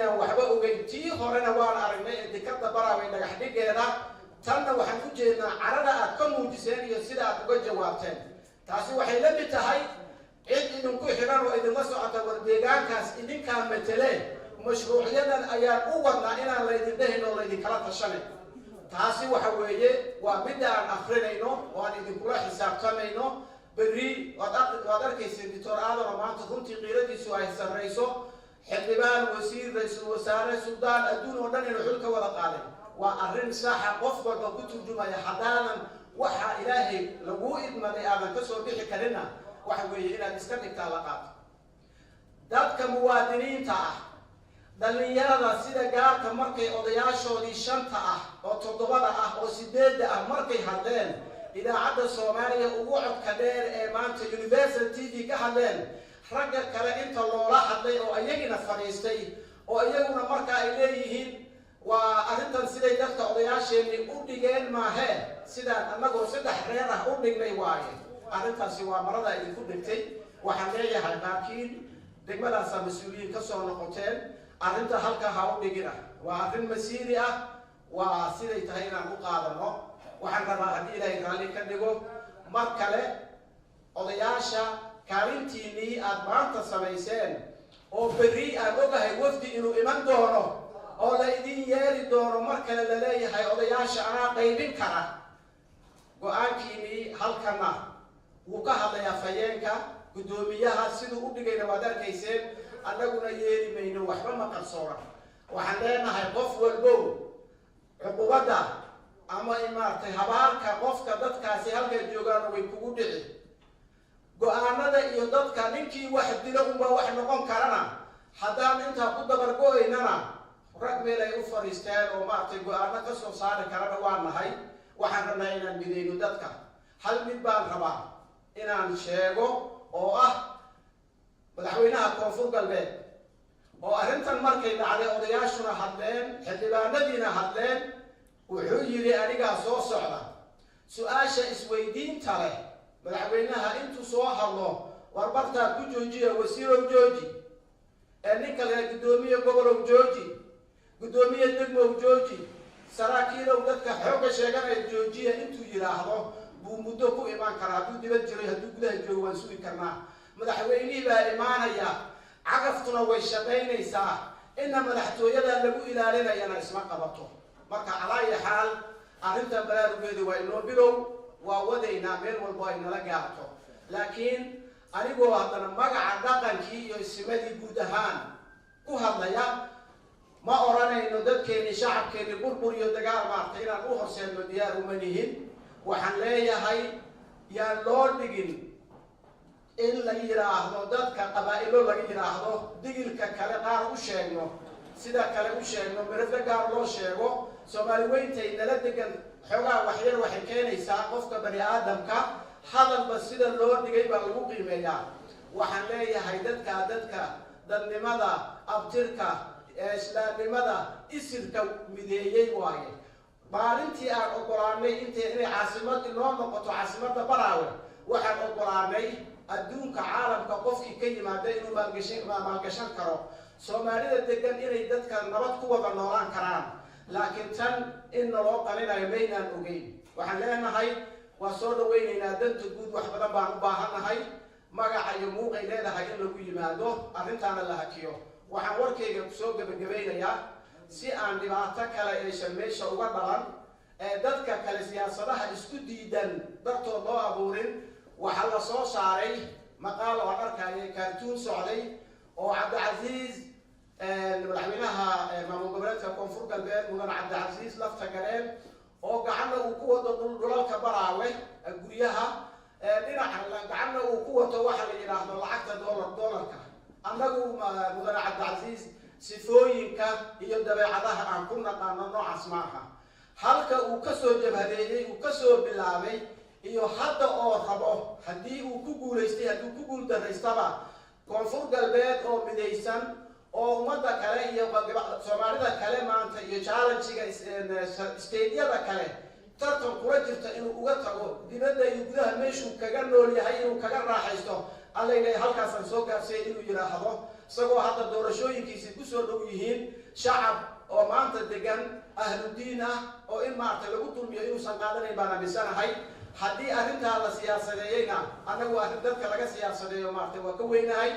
inaan waxba ogeyn tii horena waan aragnay dekada baraaway dhagax dhigeeda tanna waxaan u jeednaa carada aad ka muujiseen iyo sida aad uga jawaabteen taasi waxay la mid tahay cid idinku xiran oo idinla socota war deegaankaas idinkaa mateleen mashruucyadan ayaan u wadnaa inaan laydin dhahin oo laydinkala tashanay taasi waxa weeye waa midda aan akrinayno oo aan idinkula xisaabtamayno berri waad arkaysa dictor aadan oo maanta runtii qiiradiisu ay sarrayso xildhibaan wasiir ra-iisul wasaare suldaan adduun oo dhan inuu xilka wada qaaday waa arrin saxa qof walba ku turjumaya haddaanan waxa ilaahay lagu idmaday aadan ka soo bixi karina waxa weeye inaad iska dhigtaa la qaato dadka muwaadiniinta ah dhalinyarada sida gaarka markay odayaashoodii 5 ah oo 7 ah oo 8 ah markay hadleen idaacadda Soomaaliya ugu codka dheer ee maanta Universal TV ka hadleen ragga kale inta loola hadlay oo ayagina fariistay oo ayaguna marka ay leeyihiin waa arrintan siday dadka odayaasheeni u dhigeen maahe sidaan annagoo 3 reer ah u dhignay waaye arrintaasi waa marada idinku dhigtay waxaan leeyahay laakiin degmadaas mas'uuliyiin ka soo noqoteen arrinta halka ha u dhigina waa arrin masiiri ah waa siday tahay inaan u qaadano waxaan rabaa haddii ilaahay raalli ka dhigo mar kale odayaasha kaalintiinii aad maanta samayseen oo berri aan ogahay wafdi inuu iman doono oo la idin yeeli doono mar kale la leeyahay odayaasha anaa qaybin kara go-aankiinii halkana wuu ka hadlayaa fayeenka guddoomiyaha siduu u dhigayna waad arkayseen annaguna yeeli mayno waxba ma qarsoona waxaan leenahay qof walbow cuqubadda ama imaartay habaarka qofka dadkaasi halkay joogaan way kugu dhici go-aanada iyo dadka ninkii wax dilo unba wax noqon karana haddaan intaa ku dabargo-aynana rag meel ay u fariisteen oo maartay go-aano ka soo saari karana waa nahay waxaan rabnaa inaan midayno dadka hal mid baan rabaa inaan sheego oo ah madaxweynaha koonfur galbeed oo arrintan markay dhacday odayaashuna hadleen xildhibaanadiina hadleen wuxuu yidhi anigaa soo socda su-aasha isweydiinta leh madaxweynaha intuu soo hadlo warbartaa ku joojiya wasiirow jooji ee ninka le guddoomiye gobolow jooji guddoomiye degmow jooji saraakiilow dadka xoogga sheeganaya joojiya intuu yidhaahdo buu muddo ku imaan karaa hadduu dibad jiray hadduu gudaha joogo waan sugi karnaa madaxweynihii baa imaanaya cagaftuna way shaqaynaysaa inna madaxtooyada lagu ilaalinayana isma qabato marka calaayi xaal arrintan baraarugeedu waa inoo bilow waa wadaynaa meel walbo ay nala gaarto laakiin anigoo haddana magaca dhaqankii iyo isimadii guud ahaan ku hadlaya ma oranayno dadkeeni shacabkeeni burbur iyo dagaal maartay inaan u horseedno diyaar uma nihin waxaan leeyahay yaan loo dhigin in la yiraahdo dadka qabaa'ilo laga yiraahdo digilka kale qaar u sheegno sida kale u sheegno mirada gaar loo sheego Soomaali weyntay nala degan xogaa wax yar waxay keenaysaa qofka bani aadamka hadalba sida loo dhigay baa lagu qiimeeyaa waxaan leeyahay dadka dadnimada abtirka islaamnimada isirka mideeyay waaye maalintii aan ogolaanay inay caasimad inoo noqoto caasimadda Baraawe waxaan ogolaanay adduunka caalamka qofkii ka yimaada inuu maalgashan karo Soomaalida degan inay dadka nabad ku wada noolaan karaan laakiin tan in loo qalinayo maynaan ogeyn waxaan leenahay waa soo dhaweynaynaa danta guud wax badan baan u baahanahay magaca iyo muuqay leedahay in lagu yimaado arrintaana la hakiyo waxaan warkayga soo gabagabeynayaa si aan dhibaato kale aysan meesha uga dhalan ee dadka kale siyaasadaha isku diidan dartood loo abuurin waxaa la soo saaray maqaal oo arkaya kaartuun socday oo Cabdicasiis madaxweynaha maamul goboleedka koonfur galbeed mudan Cabdicasiis lafta galeen oo gacanta uu ku wado dhulalka Baraawe guryaha dhinaca gacanta uu ku wato waxa la yiraahdo lacagta doolarka annagu mudan Cabdicasiis sifooyinka iyo dabeecadaha aan ku naqaano noocaas maaha halka uu ka soo jabhadeeyay uu ka soo bilaabay iyo hadda oo rabo haddii uu ku guuleystay hadduu ku guul daraystaba koonfur galbeed oo midaysan oo ummadda kale iyo Soomaalida kale maanta iyo challenge-ga state-yada kale tartan kula jirta inuu uga tago dibadda iyo gudaha meeshuu kaga nool yahay inuu kaga raaxaysto alla ilaahay halkaas aan soo gaarsiiyay inuu yiraahdo isagoo hadda doorashooyinkiisii kusoo dhow yihiin shacab oo maanta degan ahlu diin ah oo in maaragtay lagu dulmiyo inuusan qaadanayn baan aaminsanahay haddii arrintaa la siyaasadeeyeyna annagu arrin dadka laga siyaasadeeyo maaragtay waa ka weynahay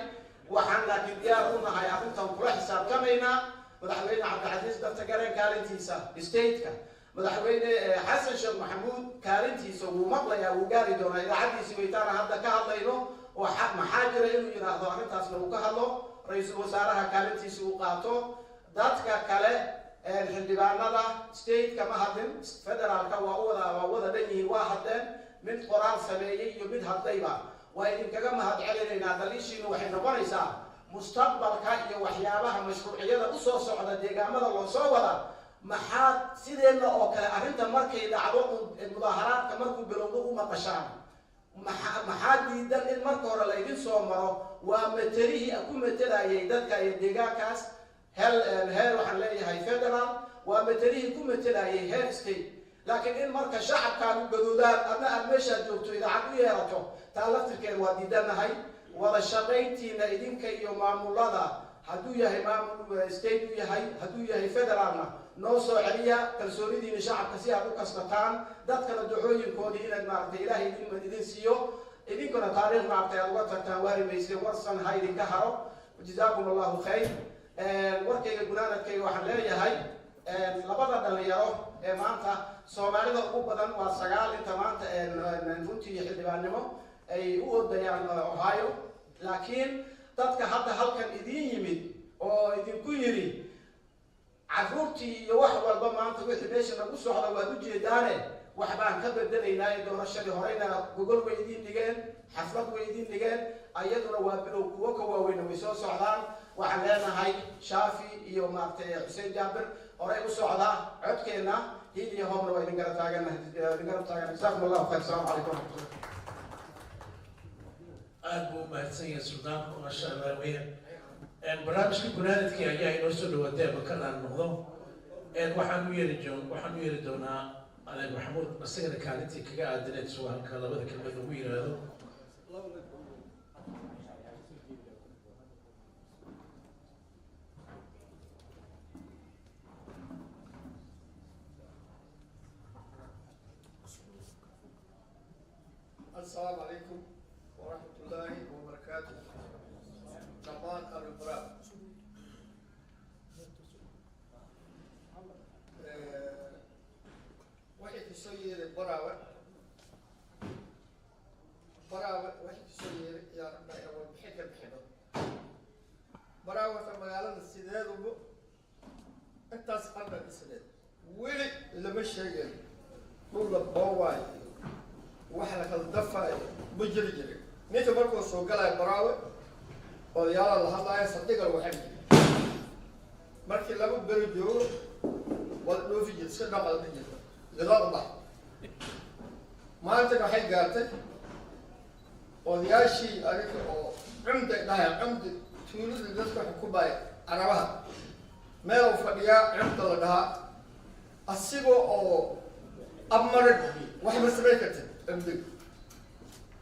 waxaan laakiin diyaar u nahay arrintan kula xisaabtamaynaa madaxweyne cabdicasiis dafta gareen kaalintiisa stateka madaxweyne xasan sheekh maxamuud kaalintiisa wuu maqlayaa wuu gaari doonaa idaacaddiisii weytaana hadda ka hadlayno oo maxaa jira inuu yidhaahdo arrintaasna uu ka hadlo ra-iisul wasaaraha kaalintiisa uu qaato dadka kale xildhibaanada stateka ma hadlin federaalka waa wada dhan yihiin waa hadleen mid qoraal sameeyey iyo mid haddayba waa idinkaga mahad celinaynaa daliishiinu waxay noqonaysaa mustaqbalka iyo waxyaabaha mashruuciyada usoo socda deegaamada loo soo wada maxaad sideenna oo kale arrinta markay dhacdo mudaaharaadka markuu bilowdo u maqashaan maxaa diidan in marka hore laydin soo maro waa matalihii ku matelayay dadka iyo deegaankaas heer waxaan leeyahay federal waa matalihii ku matelayay heer state laakiin in marka shacabkaan u gadoodaan adna aad meeshaad joogto idaacad u yeerato taa laftirkeeda waa diidanahay wada shaqayntiina idinka iyo maamulada hadduu yahay maamul state u yahay hadduu yahay federaalna noo soo celiya kalsoonidiina shacabka si aad u kasbataan dadkana ducooyinkoodii inaad maaragtay ilaahay idin siiyo idinkuna taariikh maaragtay aad uga tagtaan waari mayseen warsan ha idinka haro jazaakum allahu khayr warkayga gunaanadkayga waxaan leeyahay labada dhalinyaro ee maanta soomaalida ugu badan waa 9 inta maanta runtii xildhibaannimo ay u ordayaan ohio laakiin dadka hadda halkan idin yimid oo idinku yiri carruurtii iyo wax walba maanta wixii meesha nagu socda waad u jeedaane wax baan ka bedelaynaa ee doorashadii horeyna gogol way idin dhigeen xaflad way idin dhigeen ayaduna waa bilow kuwo ka waaweyn way soo socdaan waxaan leenahay shaafi iyo maaragtay xuseen jaabir horey u socdaa codkeenna hiil iyo hoobna waa idin garab taaganahay jazaakum allahu khayr asalaamu calaykum waraxmatullah aad buu mahadsan yahay suldaanku maasha allah weyn barnaamijka gunaanadkii ayaa inoo soo dhawaatay bakar aan noqdo waxaan u yeeri doonaa adeer maxamuud asagana kaalintii kaga aadineed su'aalka labada kelmad ugu yiraahdo السلام عليكم ورحمة الله وبركاته. طبعا البراء واحد يسير براوة واحد يسير يا رب يا بحكم براوة في مجال السداد وبو انت اسقطنا السداد ويلي اللي مش شيء كل بواي waxa kala dafay bujiri jiri ninka markuu soo galay baraawe oo yaala la hadlaya sadigal waxa markii lagu bari joogo wad dhoofi jir si dhaqal jir lidaqba maanta waxay gaartay odayaashii ariga oo cumda dhahay cumda tuulada dadka ku baay arabaha meel fadhiya cumda la dhaha asigoo oo amar wax ma sameey kartid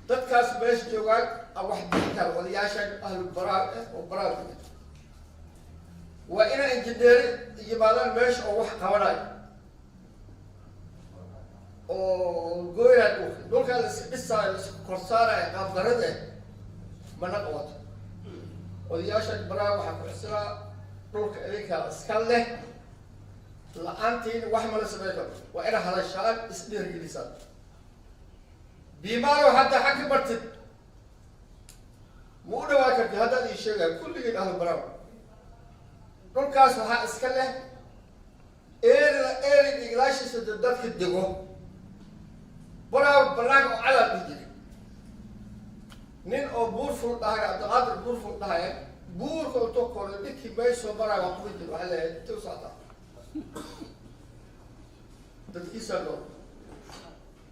dadkaas meesha joogaan wax dhigtaan odayaasha ahlu baraa'ah oo baraa'ah waa ina injineer yimaadaan meesha oo wax qabanay oo gooyaan dhulka la dhisay korsaaraya qaab darade mana qabato odayaasha baraa'ah waxa ku xisraa dhulka idinka iska leh la'aantiin wax ma la sameeyo waa ina hadashaan isdhiirgelisaan بيمارو حتى حكي برتد مو دواكر هذا اللي يشيله كل اللي أهل براو كل كاس وها إسكله إير إنجليش يصدق كدقو براو براو على بيجي نين أو بور فوق ده عبد القادر بور فوق ده بور فوق توكل ديك بيسو براو قوي وعلى توسعة تدكيسه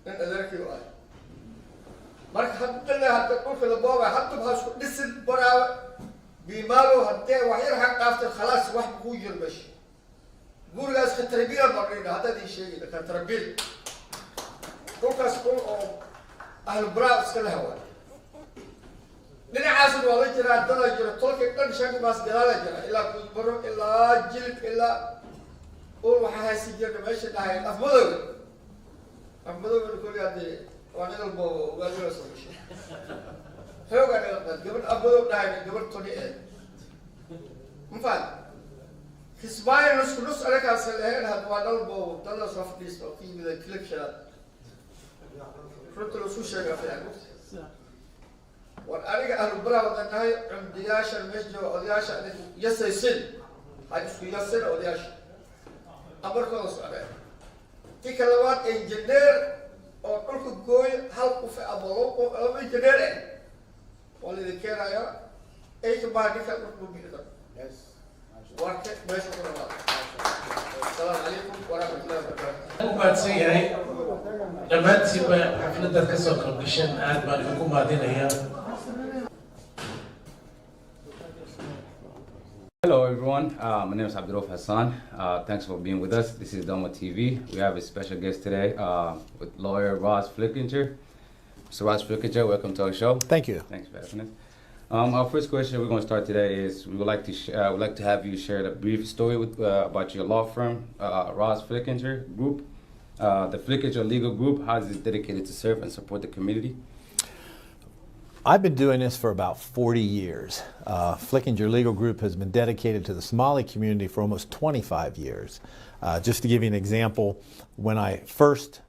نين أدرك يوعي marka hadda dhulka la booba hadda baa isku dhisin baraawe biimaalo hadee wax yar xaq qaafta khalaas wax ku jirbash gurigaas ka tarbiya marina hadda ay sheegay ka tarbiya dhulkaas oo ahlu baraawe iska lahawa dhinacaasna waa la jiraa dada jira tolka dhan shaki baas gadaala jira ilaa kuzbaro ilaa jilib ilaa ul waxaa haysi jirna meesha dhahay afmadowga kulli haddee waa nin walba ugaadula soo gashay xoogaa dhaqaqaad gabadh afmadow dhahayna gabadh toni ee mafahad kismaayo nusku nus arakaasa lahayn had waa dhalbo dada soo fadhiista oo ka yimida kilib shanaad runta lasu sheegaa fiican war aniga ahlu baraha wadan nahay cumdiyaashan meesha jooga odayaasha adig yasaysin hay isku yasin odayaasha amarkooda socdeen ti ka labaad engineer oo dhulka gooy hal qof ama laba engineer eh waa laidin keenayaa ayka baa ninka dhulka bixida warka meesha ku dhawaad asalaamu calaykum waraxmatullahi wabarakaatu umaadsan yahay dhammaantiinba xafladad ka soo qaybgashan aad baan idinku mahadinayaa. Hello everyone, my name is Abdulrahman Hassan. Thanks for being with us. This is Dalmar TV. We have a special guest today with lawyer Ross Flickinger. Mr. Ross Flickinger, welcome to our show. Thank you. Thanks for having us. Our first question we're going to start today is we would like to have you share a brief story with, about your law firm, Ross Flickinger Group. The Flickinger Legal Group, how is it dedicated to serve and support the community? I've been doing this for about 40 years. Flickinger Legal Group has been dedicated to the Somali community for almost 25 years. Just to give you an example, when I first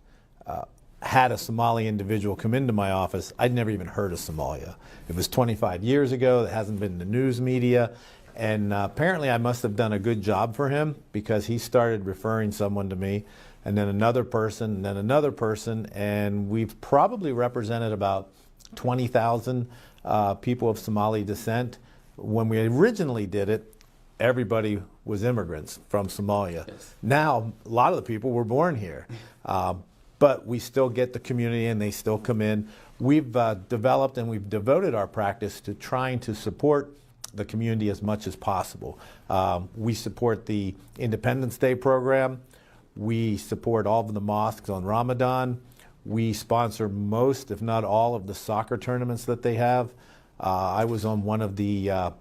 had a Somali individual come into my office, I'd never even heard of Somalia. It was 25 years ago, it hasn't been in the news media, and apparently I must have done a good job for him because he started referring someone to me, and then another person, and then another person, and we've probably represented about 20,000 people of Somali descent. When we originally did it, everybody was immigrants from Somalia. Yes. Now, a lot of the people were born here, but we still get the community and they still come in. We've developed and we've devoted our practice to trying to support the community as much as possible. We support the Independence Day program. We support all of the mosques on Ramadan. We sponsor most, if not all, of the soccer tournaments that they have. I was on one of the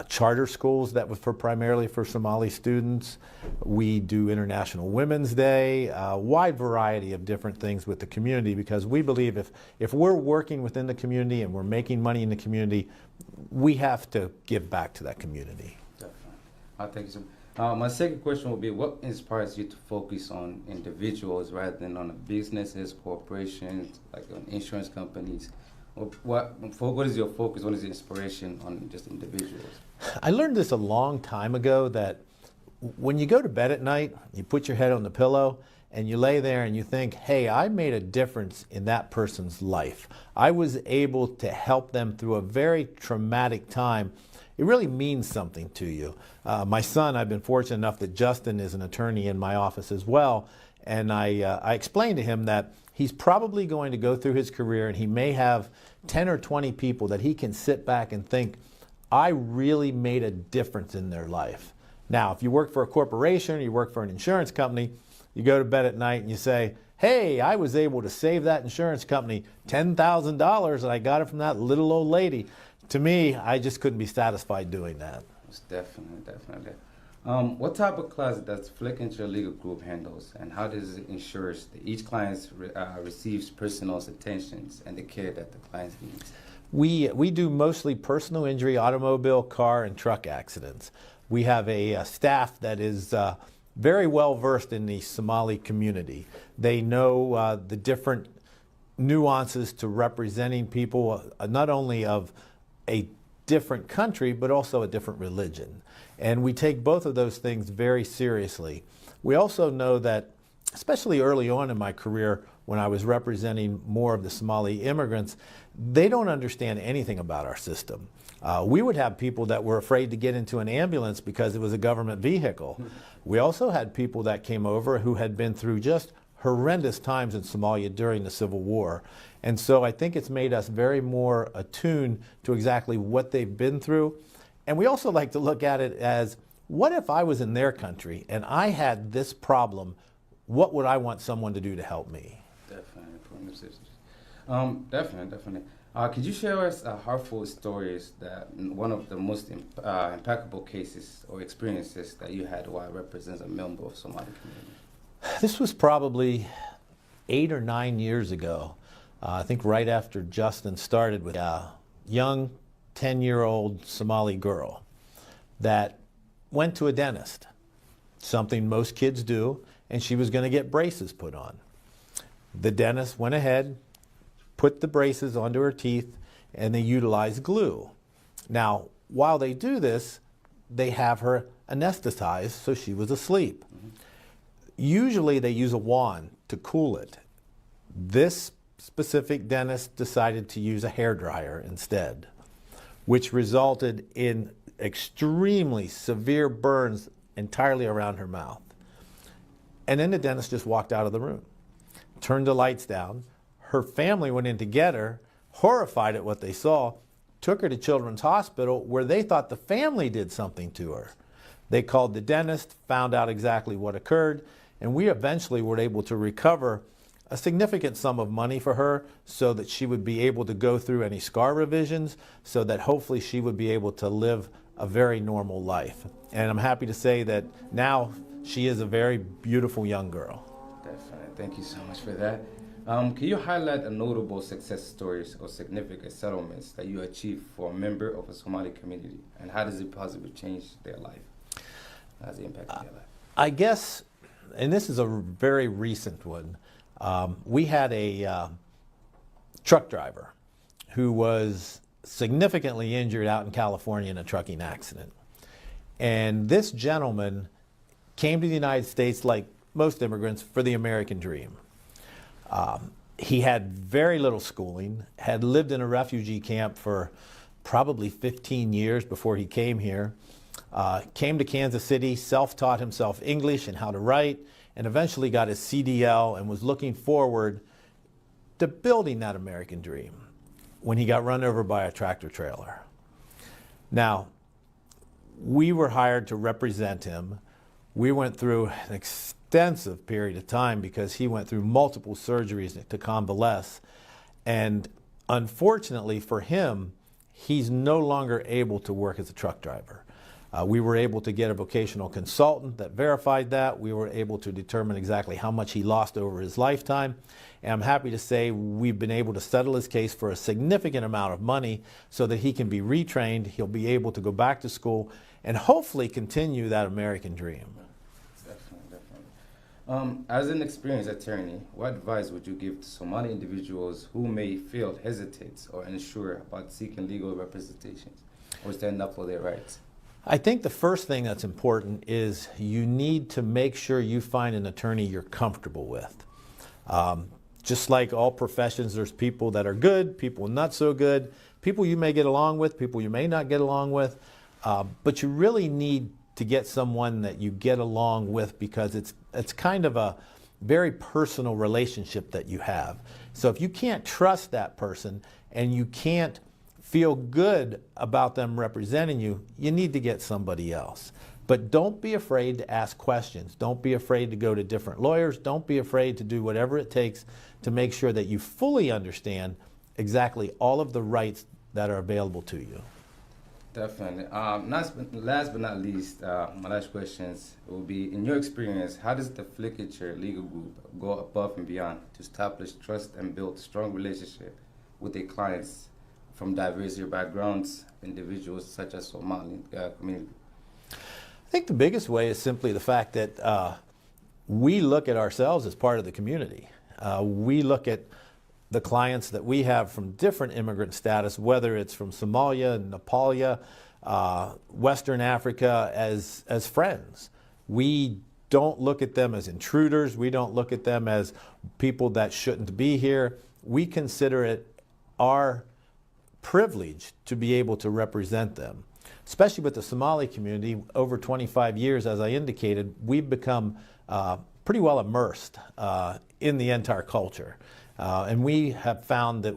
charter schools that was primarily for Somali students. We do International Women's Day, a wide variety of different things with the community because we believe if we're working within the community and we're making money in the community, we have to give back to that community. Definitely. Thank you so much. My second question would be, what inspires you to focus on individuals rather than on businesses, corporations, like on insurance companies? What is your focus? What is the inspiration on just individuals? I learned this a long time ago that when you go to bed at night, you put your head on the pillow and you lay there and you think, hey, I made a difference in that person's life. I was able to help them through a very traumatic time. It really means something to you. My son, I've been fortunate enough that Justin is an attorney in my office as well, and I explained to him that he's probably going to go through his career and he may have 10 or 20 people that he can sit back and think, I really made a difference in their life. Now, if you work for a corporation or you work for an insurance company, you go to bed at night and you say, hey, I was able to save that insurance company $10,000 and I got it from that little old lady. To me, I just couldn't be satisfied doing that. Definitely. What type of class does Flickinger Legal Group handles, and how does it ensure that each client receives personal attentions and the care that the client needs? We do mostly personal injury, automobile, car, and truck accidents. We have a staff that is very well versed in the Somali community. They know the different nuances to representing people, not only of a different country, but also a different religion. And we take both of those things very seriously. We also know that, especially early on in my career, when I was representing more of the Somali immigrants, they don't understand anything about our system. We would have people that were afraid to get into an ambulance because it was a government vehicle. We also had people that came over who had been through just horrendous times in Somalia during the Civil War. And so I think it's made us very more attuned to exactly what they've been through. And we also like to look at it as, what if I was in their country and I had this problem? What would I want someone to do to help me? Definitely. Definitely. Could you share us heartful stories that one of the most impeccable cases or experiences that you had while representing a member of Somali community? This was probably 8 or 9 years ago. I think right after Justin started with a young 10-year-old Somali girl that went to a dentist, something most kids do, and she was going to get braces put on. The dentist went ahead, put the braces onto her teeth, and they utilized glue. Now, while they do this, they have her anesthetized so she was asleep. Usually they use a wand to cool it. This specific dentist decided to use a hairdryer instead, which resulted in extremely severe burns entirely around her mouth. And then the dentist just walked out of the room, turned the lights down. Her family went in to get her, horrified at what they saw, took her to Children's Hospital where they thought the family did something to her. They called the dentist, found out exactly what occurred, and we eventually were able to recover a significant sum of money for her so that she would be able to go through any scar revisions, so that hopefully she would be able to live a very normal life. And I'm happy to say that now she is a very beautiful young girl. Definitely. Thank you so much for that. Can you highlight a notable success stories or significant settlements that you achieved for a member of a Somali community, and how does it positively change their life? How does it impact their life? I guess, and this is a very recent one, we had a truck driver who was significantly injured out in California in a trucking accident. And this gentleman came to the United States, like most immigrants, for the American dream. He had very little schooling, had lived in a refugee camp for probably 15 years before he came here, came to Kansas City, self-taught himself English and how to write, and eventually got his CDL and was looking forward to building that American dream when he got run over by a tractor trailer. Now, we were hired to represent him. We went through an extensive period of time because he went through multiple surgeries to convalesce. And unfortunately for him, he's no longer able to work as a truck driver. We were able to get a vocational consultant that verified that. We were able to determine exactly how much he lost over his lifetime. And I'm happy to say we've been able to settle his case for a significant amount of money so that he can be retrained, he'll be able to go back to school, and hopefully continue that American dream. Definitely. As an experienced attorney, what advice would you give to Somali individuals who may feel hesitant or unsure about seeking legal representations or stand up for their rights? I think the first thing that's important is you need to make sure you find an attorney you're comfortable with. Just like all professions, there's people that are good, people not so good, people you may get along with, people you may not get along with, but you really need to get someone that you get along with because it's kind of a very personal relationship that you have. So if you can't trust that person and you can't feel good about them representing you, you need to get somebody else. But don't be afraid to ask questions. Don't be afraid to go to different lawyers. Don't be afraid to do whatever it takes to make sure that you fully understand exactly all of the rights that are available to you. Definitely. Last but not least, my last questions will be, in your experience, how does the Flickature Legal Group go above and beyond to establish trust and build strong relationship with their clients from diverse backgrounds, individuals such as Somali community? I think the biggest way is simply the fact that we look at ourselves as part of the community. We look at the clients that we have from different immigrant status, whether it's from Somalia, Nepalia, Western Africa, as friends. We don't look at them as intruders. We don't look at them as people that shouldn't be here. We consider it our privilege to be able to represent them. Especially with the Somali community, over 25 years, as I indicated, we've become pretty well immersed in the entire culture. And we have found that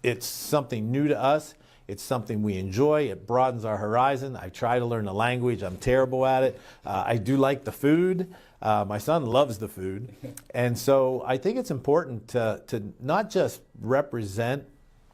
it's something new to us. It's something we enjoy. It broadens our horizon. I try to learn the language. I'm terrible at it. I do like the food. My son loves the food. And so I think it's important to not just represent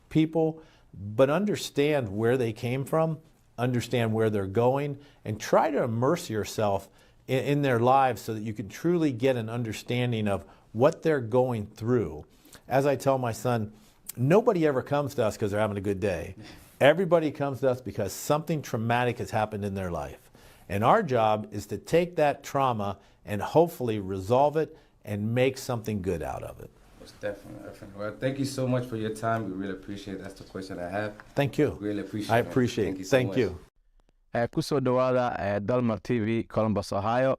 people, but understand where they came from, understand where they're going, and try to immerse yourself in their lives so that you can truly get an understanding of what they're going through. As I tell my son, nobody ever comes to us because they're having a good day. Everybody comes to us because something traumatic has happened in their life. And our job is to take that trauma and hopefully resolve it and make something good out of it. Most definitely. Well, thank you so much for your time. We really appreciate it. That's the question I have. Thank you. Really appreciate it. I appreciate it. Thank you. Kusoo dhawaada Dalmar TV Columbus Ohio.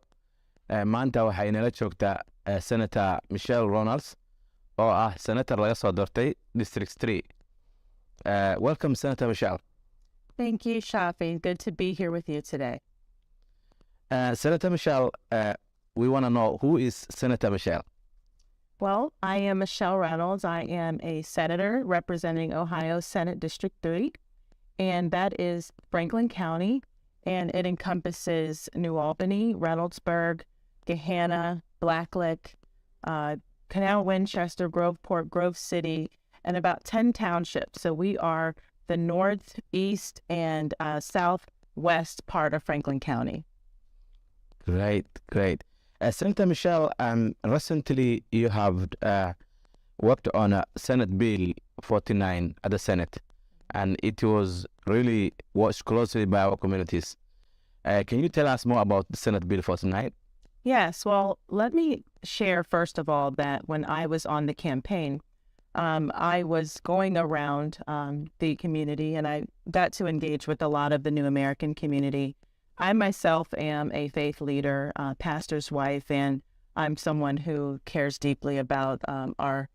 Maanta waxay inala joogtaa Senator Michelle Ronalds oo ah senator laga soo doortay District 3. Welcome, Senator Michelle. Thank you, Shafi. Good to be here with you today. Senator Michelle, we want to know, who is Senator Michelle? Well, I am Michelle Reynolds. I am a senator representing Ohio Senate District 3, and that is Franklin County, and it encompasses New Albany, Reynoldsburg, Gahanna, Blacklick, Canal Winchester, Groveport, Grove City, and about 10 townships. So we are the northeast and southwest part of Franklin County. Great. Senator Michelle, recently you have worked on a Senate Bill 49 at the Senate, and it was really watched closely by our communities. Can you tell us more about the Senate Bill 49? Yes, well, let me share first of all that when I was on the campaign, I was going around the community, and I got to engage with a lot of the New American community. I myself am a faith leader, pastor's wife, and I'm someone who cares deeply about our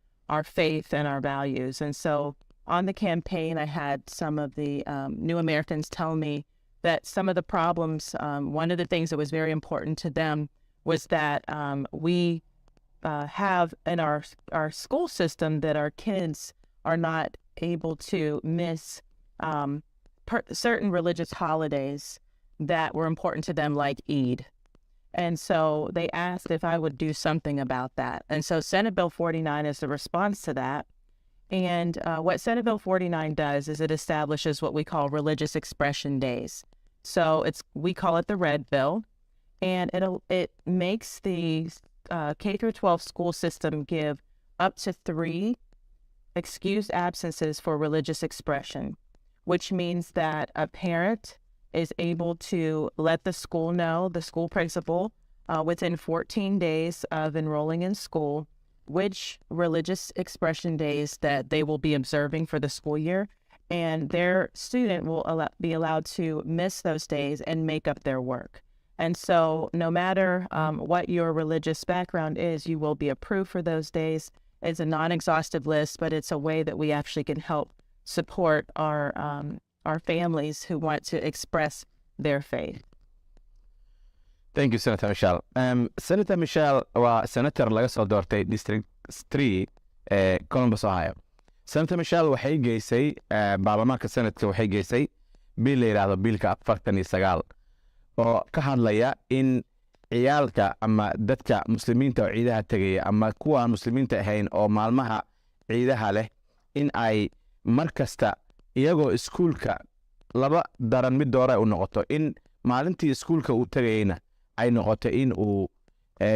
faith and our values. And so on the campaign, I had some of the New Americans tell me that some of the problems, one of the things that was very important to them was that we have in our school system that our kids are not able to miss certain religious holidays that were important to them, like Eid. And so they asked if I would do something about that. And so Senate Bill 49 is the response to that. And what Senate Bill 49 does is it establishes what we call religious expression days. So we call it the Red Bill, and it makes the K-12 school system give up to 3 excused absences for religious expression, which means that a parent is able to let the school know, the school principal, within 14 days of enrolling in school, which religious expression days that they will be observing for the school year, and their student will be allowed to miss those days and make up their work. And so no matter what your religious background is, you will be approved for those days. It's a non-exhaustive list, but it's a way that we actually can help support our families who want to express their faith. Thank you, Senator Michelle. Senator Michelle waa senator laga soo doortay District 3 Columbus, Ohio. Senator Michelle waxay geysay baarlamaanka Senatka waxay geysay biil la yiraahdo biilka 49 oo ka hadlaya in ciyaalka ama dadka muslimiinta oo ciidaha tagaya ama kuwa aan muslimiinta ahayn oo maalmaha ciidaha leh in ay markasta iyagoo iskuulka laba daran mid doora u noqoto, in maalintii iskuulka uu tagayna ay noqoto in uu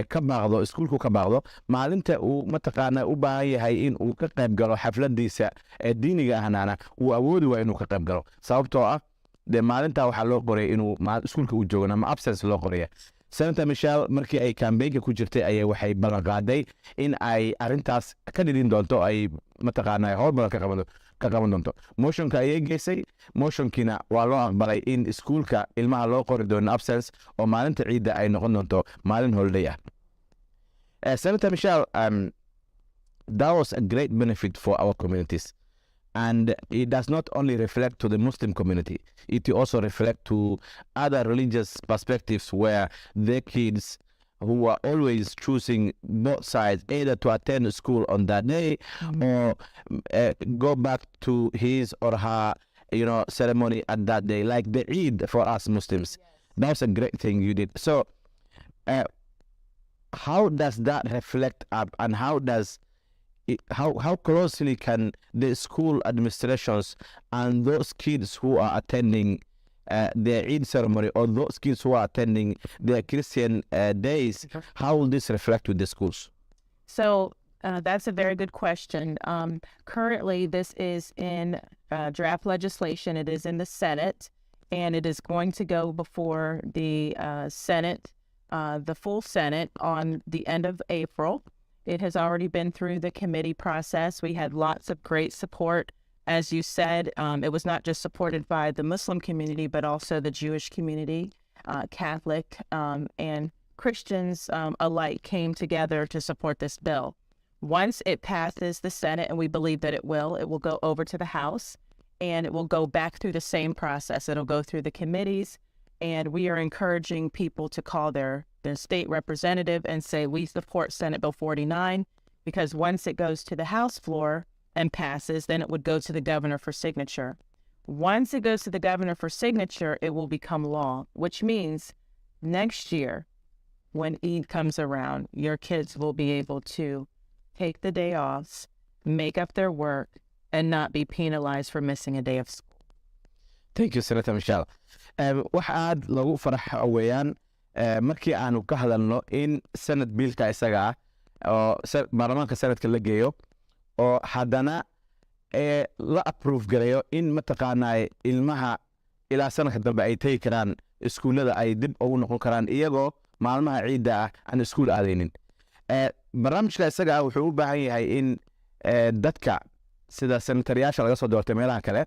ka baaqdo iskuulku ka baaqdo maalinta uu mataqaana u baahan yahay in uu ka qayb galo xafladiisa diiniga ahnaana uu awoodi waa inuu ka qayb galo, sababtoo ah de maalinta waxaa loo qoray inuu iskuulka uu joogo ama absence loo qoraya. Senator Michelle markii ay campaignka ku jirtay ayay waxay ballan qaaday in ay arintaas ka dhidin doonto, ay mataqaana horumar ka qaban doonto. Motionka ayay geysay, motionkina waa loo aqbalay in iskuulka ilmaha loo qori doono absence oo maalinta ciidda ay noqon doonto maalin holiday ah. Senator Michelle, that was a great benefit for our communities. And it does not only reflect to the Muslim community, it also reflects to other religious perspectives where their kids who are always choosing both sides, either to attend school on that day or go back to his or her, ceremony at that day, like the Eid for us Muslims. That's a great thing you did. So how does that reflect up, and how does how closely can the school administrations and those kids who are attending the Eid ceremony, or those kids who are attending the Christian days, how will this reflect with the schools? So that's a very good question. Currently, this is in draft legislation. It is in the Senate, and it is going to go before the Senate, the full Senate, on the end of April. It has already been through the committee process. We had lots of great support. As you said, it was not just supported by the Muslim community, but also the Jewish community, Catholic and Christians alike came together to support this bill. Once it passes the Senate, and we believe that it will go over to the House, and it will go back through the same process. It'll go through the committees, and we are encouraging people to call their state representative and say, we support Senate Bill 49, because once it goes to the House floor and passes, then it would go to the governor for signature. Once it goes to the governor for signature, it will become law, which means next year, when Eid comes around, your kids will be able to take the day off, make up their work, and not be penalized for missing a day of school. Thank you, Senator Michelle. Waxa aad lagu faraxa weeyaan markii aanu ka hadalno in sanad biilka isaga oo baarlamaanka sanadka la geeyo oo haddana la approve garayo in mataqaanaa ilmaha ilaa sanadka dambe ay tagi karaan iskuullada, ay dib ugu noqon karaan iyagoo maalmaha ciidda ah aan iskuul aadaynin. Barnaamijka isaga wuxuu u baahan yahay in dadka sida senataryaasha laga soo doortay meelaha kale,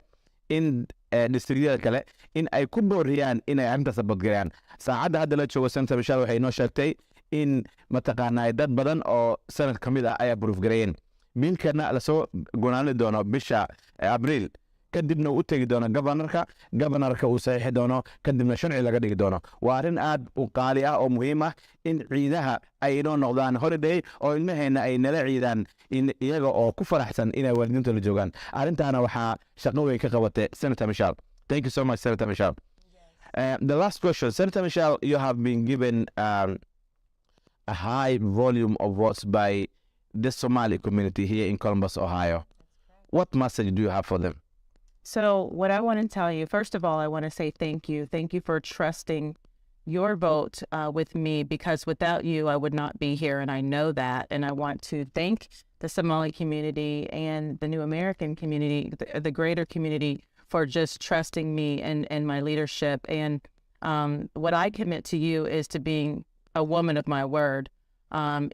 in districtyada kale, in ay ku booriyaan inay arrintaas badgalayaan. Saacadda hadda la joogo Senator Michelle waxay noo sheegtay in mataqaanaa dad badan oo sanad ka mid ah ay approve gareeyeen. Biilkana lasoo gonaani doono bisha Abriil, kadibna uu u tegi doono governorka uu saxiixi doono, kadibna sharci laga dhigi doono. Waa arrin aad u qaali ah oo muhiim ah in ciidaha ay inoo noqdaan holiday oo ilmaheena ay nala ciidaan iyaga oo ku faraxsan inay waalidiinta la joogaan. Arrintaana waxaa shaqo weyn ka qabatay Senator Michelle. Thank you so much, Senator Michelle. The last question, Senator Michelle, you have been given a high volume of votes by the Somali community here in Columbus, Ohio. What message do you have for them? So what I want to tell you, first of all, I want to say thank you. Thank you for trusting your vote with me, because without you, I would not be here, and I know that. And I want to thank the Somali community and the New American community, the greater community, for just trusting me and my leadership. And what I commit to you is to being a woman of my word.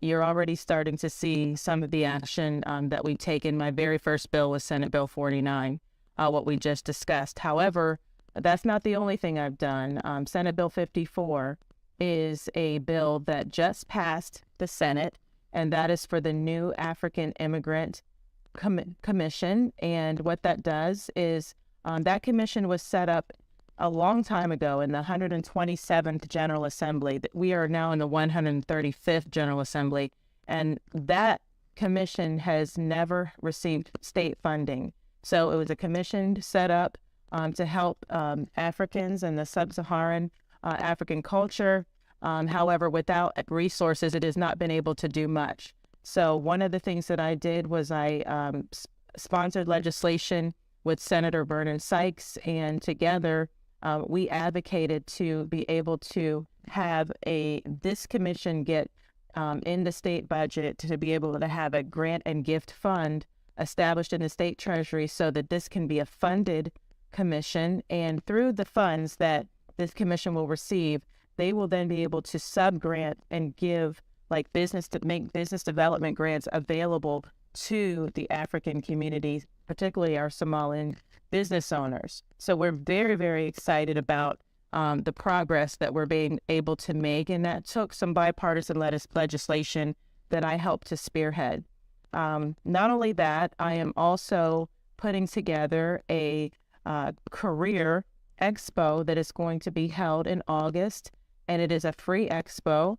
You're already starting to see some of the action that we take in. My very first bill was Senate Bill 49. What we just discussed. However, that's not the only thing I've done. Senate Bill 54 is a bill that just passed the Senate, and that is for the new African Immigrant Commission. And what that does is that commission was set up a long time ago in the 127th General Assembly. We are now in the 135th General Assembly, and that commission has never received state funding. So it was a commission set up to help Africans and the sub-Saharan African culture. However, without resources, it has not been able to do much. So one of the things that I did was I sponsored legislation with Senator Vernon Sykes, and together we advocated to be able to have this commission get in the state budget to be able to have a grant and gift fund established in the state treasury so that this can be a funded commission. And through the funds that this commission will receive, they will then be able to sub-grant and give make business development grants available to the African community, particularly our Somali business owners. So we're very, very excited about the progress that we're being able to make. And that took some bipartisan legislation that I helped to spearhead. Not only that, I am also putting together a career expo that is going to be held in August, and it is a free expo.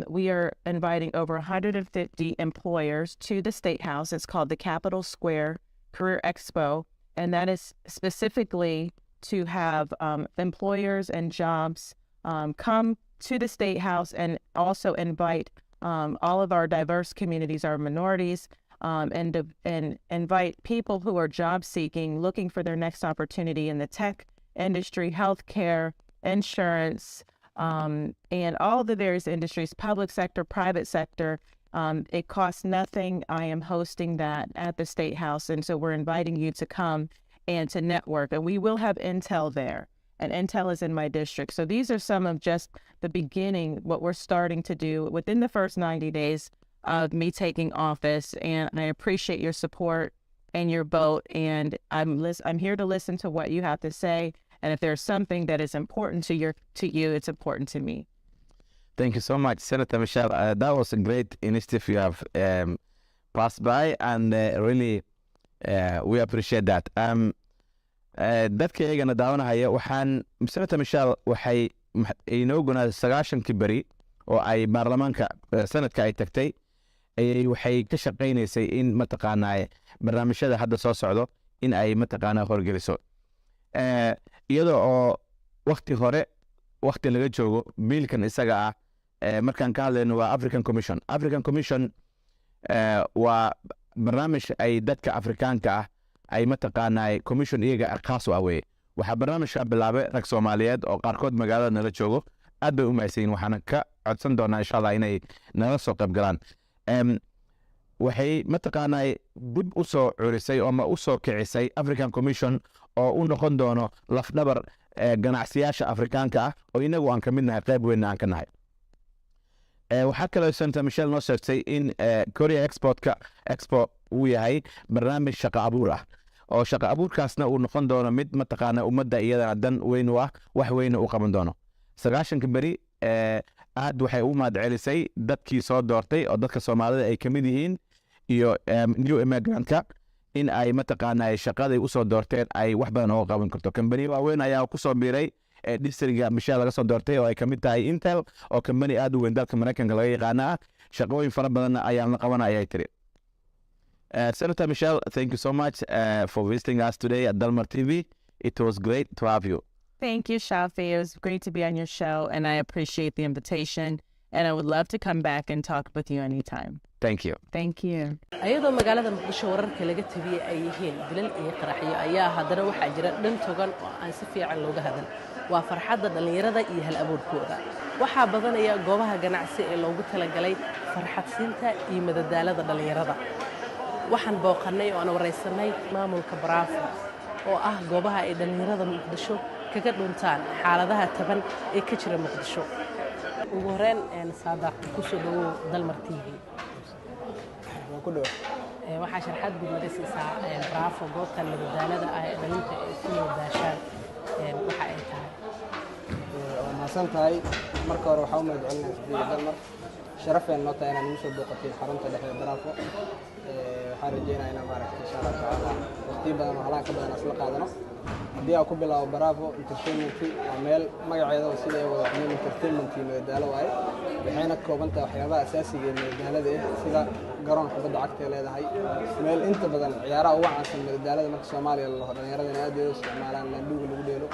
We are inviting over 150 employers to the State House. It's called the Capitol Square Career Expo, and that is specifically to have employers and jobs come to the State House, and also invite all of our diverse communities, our minorities, and invite people who are job seeking, looking for their next opportunity in the tech industry, healthcare, insurance, and all the various industries, public sector, private sector. It costs nothing. I am hosting that at the State House, and so we're inviting you to come and to network. And we will have Intel there, and Intel is in my district. So these are some of just the beginning, what we're starting to do within the first 90 days of me taking office. And I appreciate your support and your vote. And I'm here to listen to what you have to say. And if there's something that is important to you, it's important to me. Thank you so much, Senator Michelle. That was a great initiative you have passed by, and really we appreciate that. Dadka iyagana daawanahaya waxaan Senator Michelle waxay inoo gunaa 9 beri oo ay baarlamaanka sanadka ay tagtay waxay ka shaqeynaysay in mataqaanaa barnaamijyada hadda soo socdo in ay mataqaanaa horgeliso iyadoo oo waqti laga joogo biilkan isaga ah markaan ka hadlayno waa African Commission waa barnaamij ay dadka Afrikaanka ah ay mataqaanaa commission iyaga khaas u awee waxa barnaamijka bilaabay rag Soomaaliyeed oo qaarkood magaalada nala joogo aad bay u mahadsan waxaan ka codsan doonaa insha Allah inay nala soo qayb galaan waxay mataqaanaa dib u soo curisay ama u soo kicisay African Commission oo u noqon doono lafdhabar ganacsiyaasha Afrikaanka ah oo inagu aan ka mid nahay qayb weyn aan ka nahay waxaa kaloo Senator Michelle noo sheegtay in Korea Expo uu yahay barnaamij shaqo abuur ah oo shaqo abuurkaasna uu noqon doono mid mataqaanaa ummadda iyadana dan weyn u ah wax weyn u qaban doono 9 beri aad waxay u mahadcelisay dadkii soo doortay oo dadka Soomaalida ay ka mid yihiin iyo new immigrant-ka in ay mataqaanaa shaqaday u soo doorteen ay wax badan oo qaban karto company waaweyn ayaa ku soo biiray districtga Michelle laga soo doortay oo ay ka mid tahay Intel oo company aad u weyn dalka Mareykanka laga yaqaan shaqooyin fara badan ayaan la qabanayay tiri Senator Michelle, thank you so much for visiting us today at Dalmar TV. It was great to have you. Thank you, Shafi. It was great to be on your show, and I appreciate the invitation. And I would love to come back and talk with you anytime. Thank you. Thank you. ayadoo magaalada Muqdisho wararka laga tabiyay ay yihiin dilal iyo qaraxyo ayaa haddana waxaa jira dhan togan oo aan si fiican looga hadal waa farxadda dhalinyarada iyo hal abuurkooda waxaa badanaya goobaha ganacsi ee loogu talagalay farxadsiinta iyo madadaalada dhalinyarada waxaan booqanay oo aan wareysanay maamulka Bravo oo ah goobaha ay dhalinyarada Muqdisho kaga dhuntaan xaaladaha taban ee ka jira Muqdisho ugu horeen saadaq ku soo dhawo Dalmar TV waxaa sharxad guud laga siisaa Bravo goobta madadaalada ah ee dhalinta ay ku wadaashaan waxa ay tahay maasan tahay marka hore waxaa u mahadcelinayaa Dalmar sharafeen noo tahay inaan soo booqatay xarunta dhexe Bravo waxaan rajeynayaa inaan maaragtay insha Allah taala waqti badan oo halaan ka badan asla qaadano haddii aan ku bilaabo Bravo Entertainment waa meel magaceeda sida ay wada xumeen entertainment madadaalo waaye waxayna ka kooban tahay waxyaabaha asaasiga ee madadaalada sida garoon kubadda cagta ee leedahay meel inta badan ciyaaraha ugu caansan madadaalada marka Soomaaliya la dhalinyarada aad ay u isticmaalaan landhuga lagu dheelo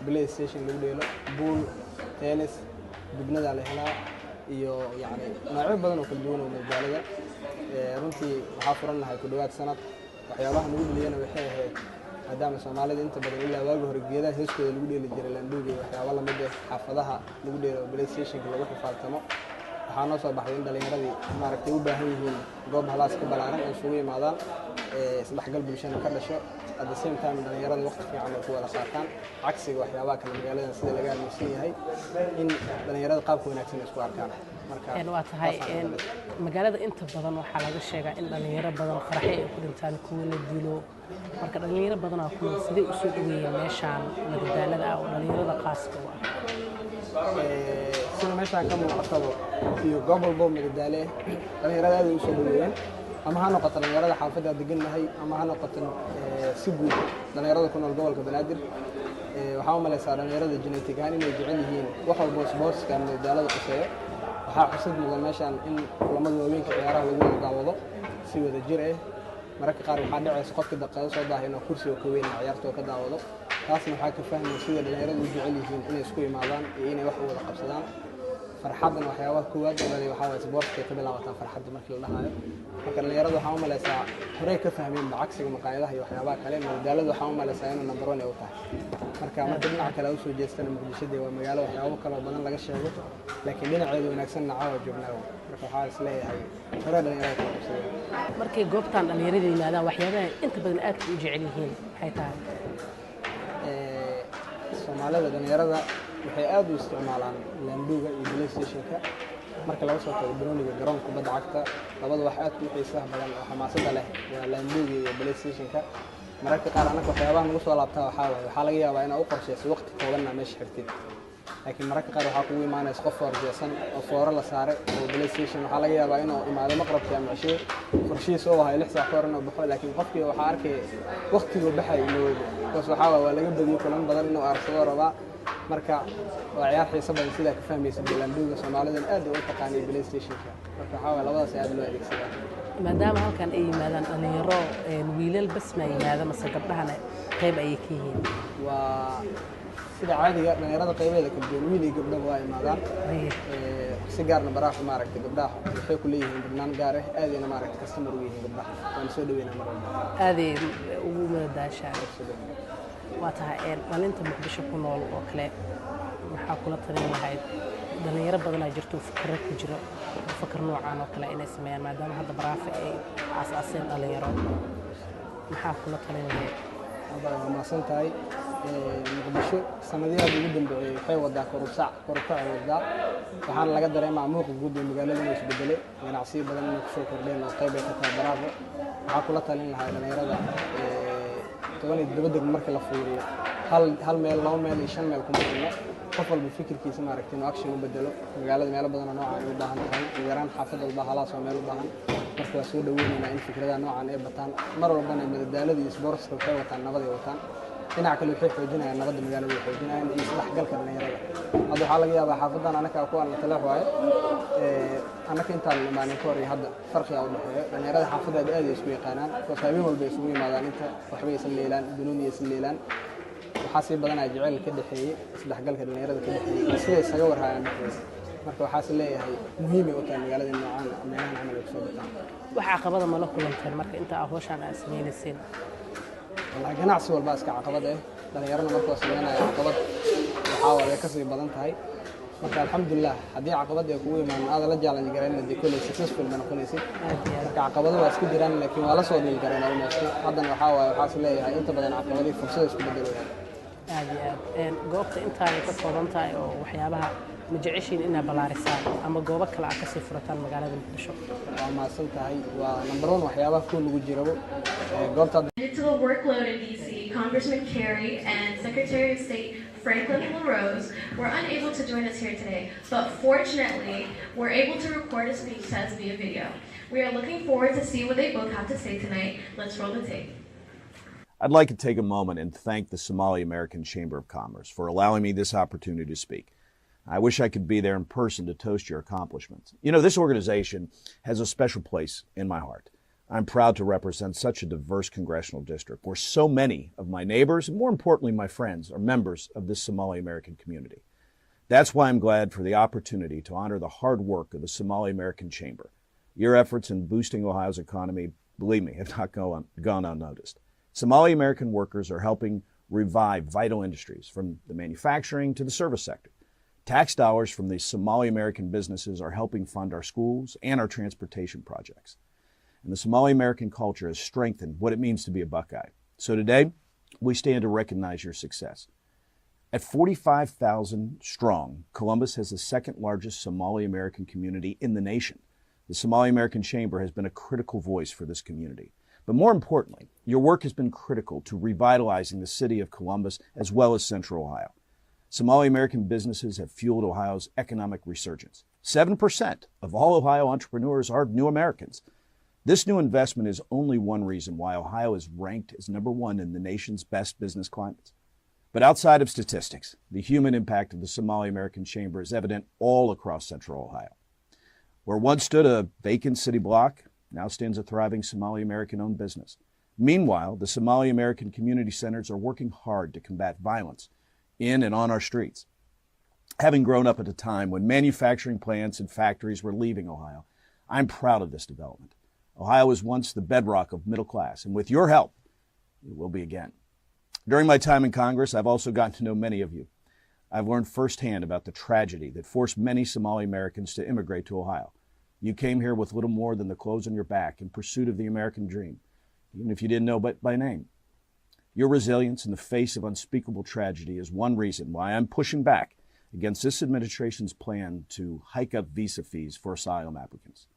PlayStation lagu dheelo pool tennis dibnada la helaa iyo yani noocyo badan oo kala duwan oo madadaalada runtii waxaa furan lahay ku dhawaad sanad waxyaabaha lagu dheliyana waxay ahayd maadaama Soomaalida inta badan ilaa waagi hore geedaha heeskooda lagu dheeli jiray landhuga waxyaabo la mid ah xaafadaha lagu dheelo PlayStation lagu xifaaltamo waxaa noo soo baxday in dhalinyaradii maaragtay u baahan yihiin goob halaas ka balaaran ay isugu yimaadaan isdhexgal bulshada ka dhasho at the same time dhalinyarada waqti fiican ay ku wada qaataan cagsiga waxyaabaha kale magaalada sida laga aaminsan yahay in dhalinyarada qaabka wanaagsan isku arkaan marka waa tahay magaalada inta badan waxaa laga sheegaa in dhalinyaro badan qaraxyo ay ku dhintaan kuwa la dilo marka dhalinyaro badan oo kuma sidee u soo dhaweeyeen meeshaan madadaalada ah oo dhalinyarada qaaska u ah sida meeshaan ka muuqataba iyo goob walbo madadaale dhalinyarada aad u soo dhaweeyeen ama ha noqoto dhalinyarada xaafadda degannahay ama ha noqoto si guud dhalinyarada ku nool gobolka Banaadir waxaa u maleysaa dhalinyarada genetic ahaan inay jecel yihiin wax walbo sportska madadaalada quseeyo waxaa xusid mudan meeshaan in kulamada waaweynka ciyaaraha lagu wada daawado si wada jir ah mararka qaar waxaa dhacaysa qofka daqiiqado soo daahay inuu kursiga ka weyn ciyaartoo ka daawado taasna waxaa ka fahmay sida dhalinyaradu u jecel yihiin inay isku yimaadaan iyo inay wax u wada qabsadaan farxaddan waxyaabaha koowaad oo dhalay waxaa waye sportska ka bilaabataa farxadda markii la dhahayo marka dhalinyarada waxaan u malaysaa horey ka fahmeen cagsiga maqaayadaha iyo waxyaabaha kale madadaalada waxaan u malaysaa inuu number 1 ay u tahay marka dhinaca kale usoo jeestana muqdishada waa magaalo waxyaabo kale oo badan laga sheego laakiin dhinaceeda wanaagsanna caawa joognaa marka waxaa is leeyahay hore dhalinyarada ka qabsadeen markay goobtan dhalinyarada yimaadaan waxyaabaha inta badan aad u jecel yihiin maxay tahay Soomaalida dhalinyarada waxay aad u isticmaalaan laambuga iyo PlayStation-ka marka laga soo tago banooniga garoonka kubadda cagta labada wax aad u xiisaha badan oo xamaasada leh waa laambuga iyo PlayStation-ka mararka qaar anaka waxyaabaha nagu soo laabtaa waxaa laga yaabaa inaad u qorshayso waqti koobanna meesha xigtid laakiin mararka qaar waxaa kugu imaanaysa qof horjeesan oo fooro la saaray oo PlayStation waxaa laga yaabaa inuu imaado maqrabkii ama cishii qorshihiisa oo ahay 6 saac ka hor inuu baxo laakiin qofkii waxaa arkay waqtiguu baxay inuu kaas waxaa waa laga badiyay kulan badan inuu arsado rabaa marka waa ciyaar xiiso badan sida ka fahmaysa laambuga Soomaalidan aad u taqaanay PlayStation-ka marka waxaa labadaas aad loo adeegsadaa maadaama halkan ay yimaadaan dhalinyaro wiilal bas ma yimaada mase gabdhahana qayb ay ka yihiin waa sida caadiga dhalinyarada qaybeeda kala duwan wiil iyo gabdho waa imaadaan si gaarna baraha maaragtay gabdhaha waxay ku leeyihiin barnaamij gaar ah aadayna maaragtay customer u yihiin gabdhaha waan soo dhaweynaa mar walba aaday ugu madadaashaa waa tahay dhalinta muqdisho ku nool oo kale waxaa kula talin lahayd dhalinyaro badan ay jirto fikir ku jiro fikir noocan oo kale inay sameeyaan maadaama hadda baraafa ay asaaseen dhalinyaro maxaa kula talin lahayd waa maasan tahay muqdisho sanadihii ugu dambeeyay waxay wadaa korusac wadaa waxaana laga dareemaa muuqa guud ee magaalada inuu isbedelay ganacsiyo badan inay kusoo kordheen oo qayb ay ka tahay baraafa waxaa kula talin lahaa dhalinyarada toban dibadda markii la fiiriyo hal meel laba meel iyo 5 meel kuma jirno qof walba fikirkiisa maaragtay inuu action u bedelo magaalada meelo badan oo noocan u baahan tahay yaraan xaafad walba halaas oo meel u baahan marka waa soo dhaweynaynaa in fikradaha noocan ay bataan mar walbana madadaalada iyo sportska waxay wataan nabad ay wataan dhinaca kale waxay xoojinayaan nabadda magaalada waxay xoojinayaan iyo isdhexgalka dhalinyarada hadda waxaa laga yaabaa xaafadan anaka ku aan la taleex waayo anaka intaan imaanin ka hor iyo hadda farqiga u dhexeeyo dhalinyarada xaafadeeda aad ay isku yaqaanaan habeen walba isugu yimaadaan inta waxbay isla leelaan banooni isla leelaan waxaa sii badanaa jecel ka dhexeeyay isdhexgalka dhalinyarada ka dhexeeyay sida isaga warhayaan dhexdiisa marka waxaas leeyahay muhiim ay u tahay magaalada noocan meelahan camal ay kusoo bataan waxa caqabada ma la kulanteen marka inta hawshan aad sameynayeen والله ganacsi walba iska caqabad ah dhalinyarada markoo sameynaya caqabad waxa way ka sii badan tahay marka alxamdulillah hadii caqabad ay kugu imaan aad la challenge gareyn hadii kulli successful ma noqonaysid marka caqabado waa isku jiraan laakiin waa la soo dhigi kareen almost haddana waxa leeyahay inta badan caqabado fursad isku bedelayaan aad goobta inta ay ka kooban tahay oo waxyaabaha ma jeceshiin inaad balaarisaan ama goobo kale aad ka sii furataan magaalada muqdisho waa maasan tahay waa number 1 waxyaabaha ku lagu jirabo goobta to the workload in DC, Congressman Kerry and Secretary of State Franklin LaRose were unable to join us here today, but fortunately, we're able to record a speech test via video. We are looking forward to see what they both have to say tonight. Let's roll the tape. I'd like to take a moment and thank the Somali American Chamber of Commerce for allowing me this opportunity to speak. I wish I could be there in person to toast your accomplishments. You know, this organization has a special place in my heart. I'm proud to represent such a diverse congressional district where so many of my neighbors, and more importantly, my friends, are members of this Somali American community. That's why I'm glad for the opportunity to honor the hard work of the Somali American Chamber. Your efforts in boosting Ohio's economy, believe me, have not gone unnoticed. Somali American workers are helping revive vital industries from the manufacturing to the service sector. Tax dollars from the Somali American businesses are helping fund our schools and our transportation projects. And the Somali American culture has strengthened what it means to be a Buckeye. So today, we stand to recognize your success. At 45,000 strong, Columbus has the second largest Somali American community in the nation. The Somali American Chamber has been a critical voice for this community. But more importantly, your work has been critical to revitalizing the city of Columbus as well as Central Ohio. Somali American businesses have fueled Ohio's economic resurgence. 7% of all Ohio entrepreneurs are new Americans. This new investment is only one reason why Ohio is ranked as number 1 in the nation's best business climates. But outside of statistics, the human impact of the Somali American Chamber is evident all across Central Ohio. Where once stood a vacant city block, now stands a thriving Somali American-owned business. Meanwhile, the Somali American community centers are working hard to combat violence in and on our streets. Having grown up at a time when manufacturing plants and factories were leaving Ohio, I'm proud of this development. Ohio was once the bedrock of middle class, and with your help, it will be again. During my time in Congress, I've also gotten to know many of you. I've learned firsthand about the tragedy that forced many Somali Americans to immigrate to Ohio. You came here with little more than the clothes on your back in pursuit of the American dream, even if you didn't know but by name. Your resilience in the face of unspeakable tragedy is one reason why I'm pushing back against this administration's plan to hike up visa fees for asylum applicants.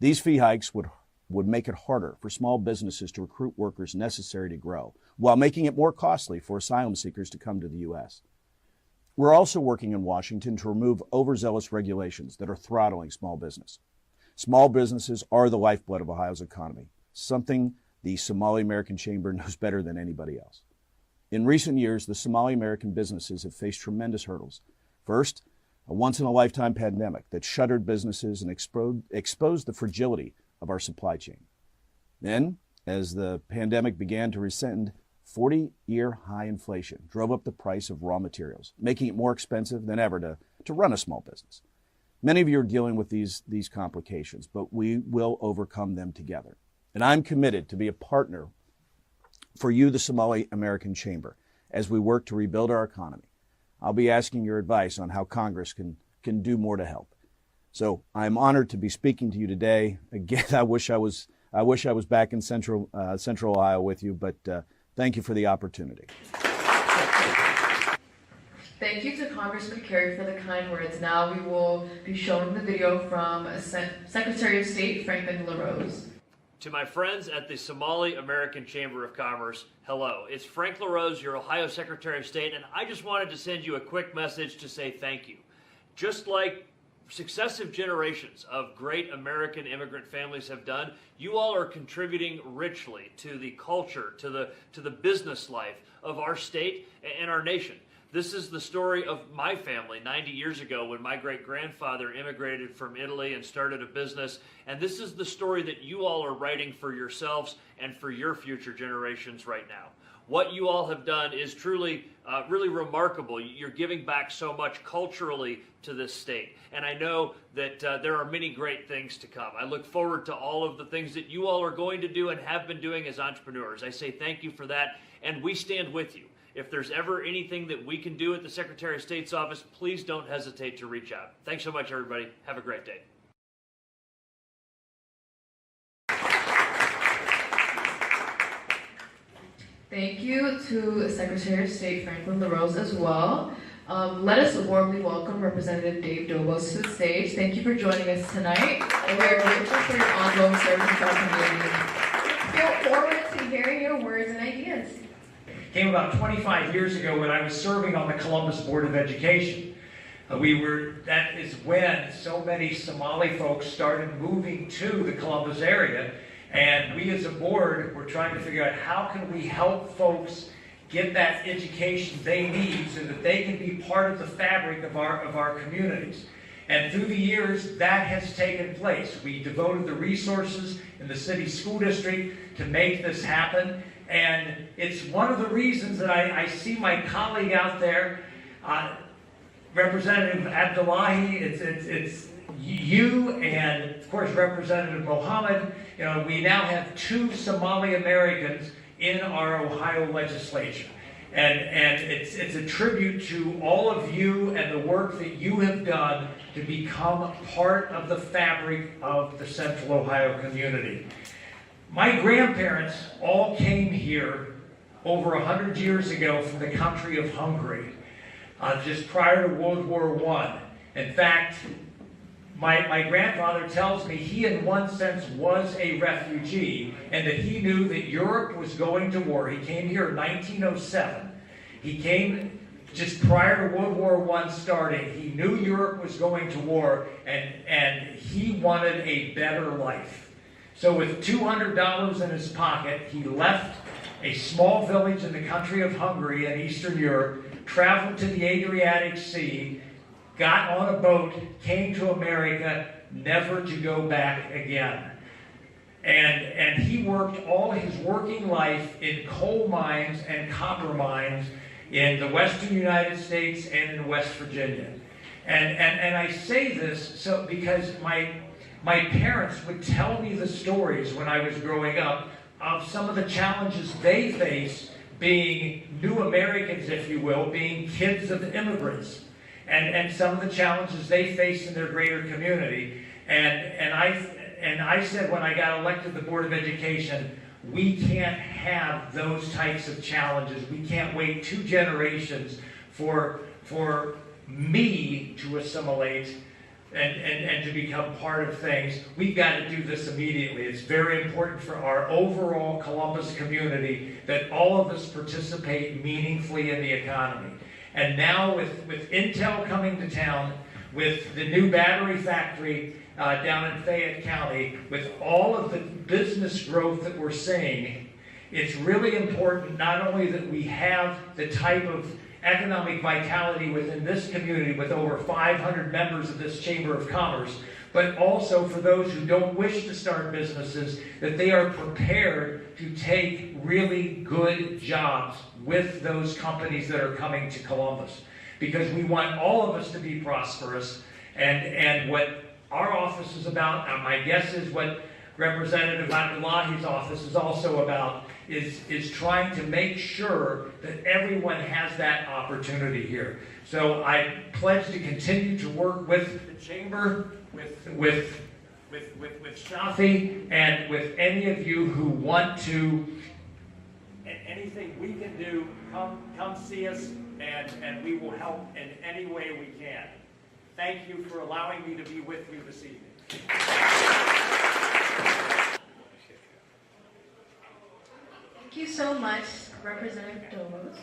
These fee hikes would make it harder for small businesses to recruit workers necessary to grow, while making it more costly for asylum seekers to come to the U.S. We're also working in Washington to remove overzealous regulations that are throttling small business. Small businesses are the lifeblood of Ohio's economy, something the Somali American Chamber knows better than anybody else. In recent years, the Somali American businesses have faced tremendous hurdles. First, a once-in-a-lifetime pandemic that shuttered businesses and exposed the fragility of our supply chain. Then, as the pandemic began to rescind, 40-year high inflation drove up the price of raw materials, making it more expensive than ever to run a small business. Many of you are dealing with these complications, but we will overcome them together. And I'm committed to be a partner for you, the Somali American Chamber, as we work to rebuild our economy. I'll be asking your advice on how Congress can do more to help. So I'm honored to be speaking to you today. Again, I wish I was back in Central Ohio with you, but thank you for the opportunity. Thank you to Congressman Kerry for the kind words. Now we will be showing the video from Secretary of State Franklin LaRose. To my friends at the Somali American Chamber of Commerce, hello. It's Frank LaRose, your Ohio Secretary of State, and I just wanted to send you a quick message to say thank you. Just like successive generations of great American immigrant families have done, you all are contributing richly to the culture, to the business life of our state and our nation. This is the story of my family 90 years ago when my great-grandfather immigrated from Italy and started a business. And this is the story that you all are writing for yourselves and for your future generations right now. What you all have done is truly, really remarkable. You're giving back so much culturally to this state. And I know that there are many great things to come. I look forward to all of the things that you all are going to do and have been doing as entrepreneurs. I say thank you for that, and we stand with you. If there's ever anything that we can do at the Secretary of State's office, please don't hesitate to reach out. Thanks so much, everybody. Have a great day. Thank you to Secretary of State Franklin LaRose as well. Let us warmly welcome Representative Dave Dobos to the stage. Thank you for joining us tonight, and we are grateful for your ongoing service to our community. I feel forward to hearing your words and ideas. Came about 25 years ago when I was serving on the Columbus Board of Education. That is when so many Somali folks started moving to the Columbus area, and we as a board were trying to figure out how can we help folks get that education they need so that they can be part of the fabric of our communities. And through the years, that has taken place. We devoted the resources in the city school district to make this happen. And it's one of the reasons that I see my colleague out there, Representative Abdullahi, it's you and, of course, Representative Mohammed. You know, we now have 2 Somali Americans in our Ohio legislature. And it's a tribute to all of you and the work that you have done to become part of the fabric of the Central Ohio community. My grandparents all came here over 100 years ago from the country of Hungary, just prior to World War I. In fact, my grandfather tells me he in one sense was a refugee and that he knew that Europe was going to war. He came here in 1907. He came just prior to World War I starting. He knew Europe was going to war and he wanted a better life. So with $200 in his pocket, he left a small village in the country of Hungary in Eastern Europe, traveled to the Adriatic Sea, got on a boat, came to America, never to go back again. And he worked all his working life in coal mines and copper mines in the western United States and in West Virginia. And I say this so because my parents would tell me the stories when I was growing up of some of the challenges they face being new Americans, if you will, being kids of immigrants, and some of the challenges they face in their greater community. And I said when I got elected to the Board of Education, we can't have those types of challenges. We can't wait 2 generations for me to assimilate and to become part of things. We've got to do this immediately. It's very important for our overall Columbus community that all of us participate meaningfully in the economy. And now with Intel coming to town, with the new battery factory down in Fayette County, with all of the business growth that we're seeing, it's really important not only that we have the type of economic vitality within this community with over 500 members of this Chamber of Commerce, but also for those who don't wish to start businesses, that they are prepared to take really good jobs with those companies that are coming to Columbus. Because we want all of us to be prosperous, and what our office is about, and my guess is what Representative Abdullahi's office is also about, is trying to make sure that everyone has that opportunity here. So I pledge to continue to work with the Chamber, with Shafi, and with any of you who want to, anything we can do, come see us, and we will help in any way we can. Thank you for allowing me to be with you this evening. Thank you so much, Representative Dobos.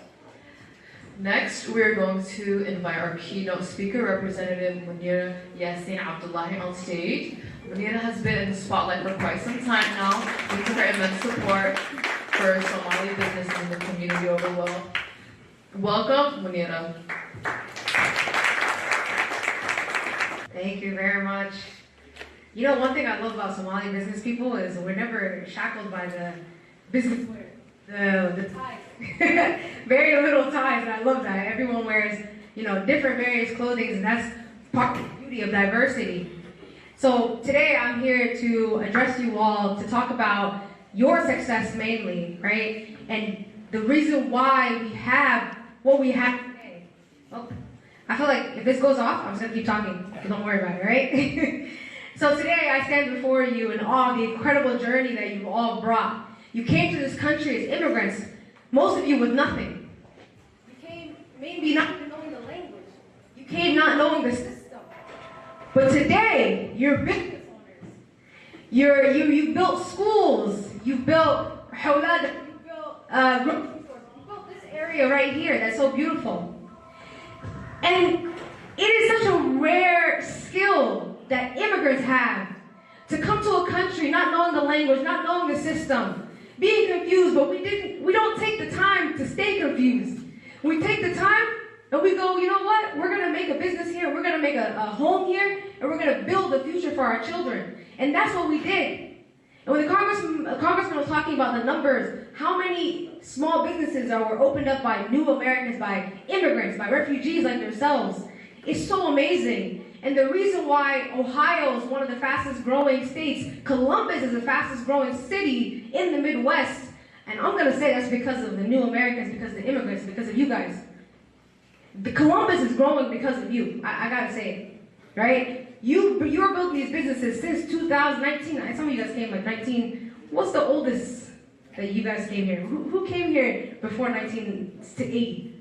Next, we're going to invite our keynote speaker, Representative Munira Yassin Abdullahi, on stage. Munira has been in the spotlight for quite some time now due to her immense support for Somali businesses in the community overall. Welcome, Munira. Thank you very much. You know, one thing I love about Somali business people is we're never shackled by the business wear. The ties. Very little ties, and I love that. Everyone wears, you know, different various clothing, and that's part of the beauty of diversity. So today I'm here to address you all to talk about your success mainly, right? And the reason why we have what we have today. Oh, I feel like if this goes off, I'm just gonna keep talking. Don't worry about it, right? So today I stand before you in awe of the incredible journey that you've all brought. You came to this country as immigrants, most of you with nothing. You came maybe not even knowing the language. You came not knowing the system. But today, you're business owners. You built schools. You built hawlad. You built grocery stores. You built this area right here that's so beautiful. And it is such a rare skill that immigrants have to come to a country not knowing the language, not knowing the system, being confused, but we don't take the time to stay confused. We take the time and we go, you know what? We're gonna make a business here, we're gonna make a home here, and we're gonna build a future for our children. And that's what we did. And when the congressman was talking about the numbers, how many small businesses were opened up by new Americans, by immigrants, by refugees like yourselves, it's so amazing. And the reason why Ohio is one of the fastest growing states, Columbus is the fastest growing city in the Midwest, and I'm gonna say that's because of the new Americans, because of the immigrants, because of you guys. The Columbus is growing because of you, I gotta say it, right? You're building these businesses since 2019, some of you guys came like 19, what's the oldest that you guys came here? Who came here before 1980?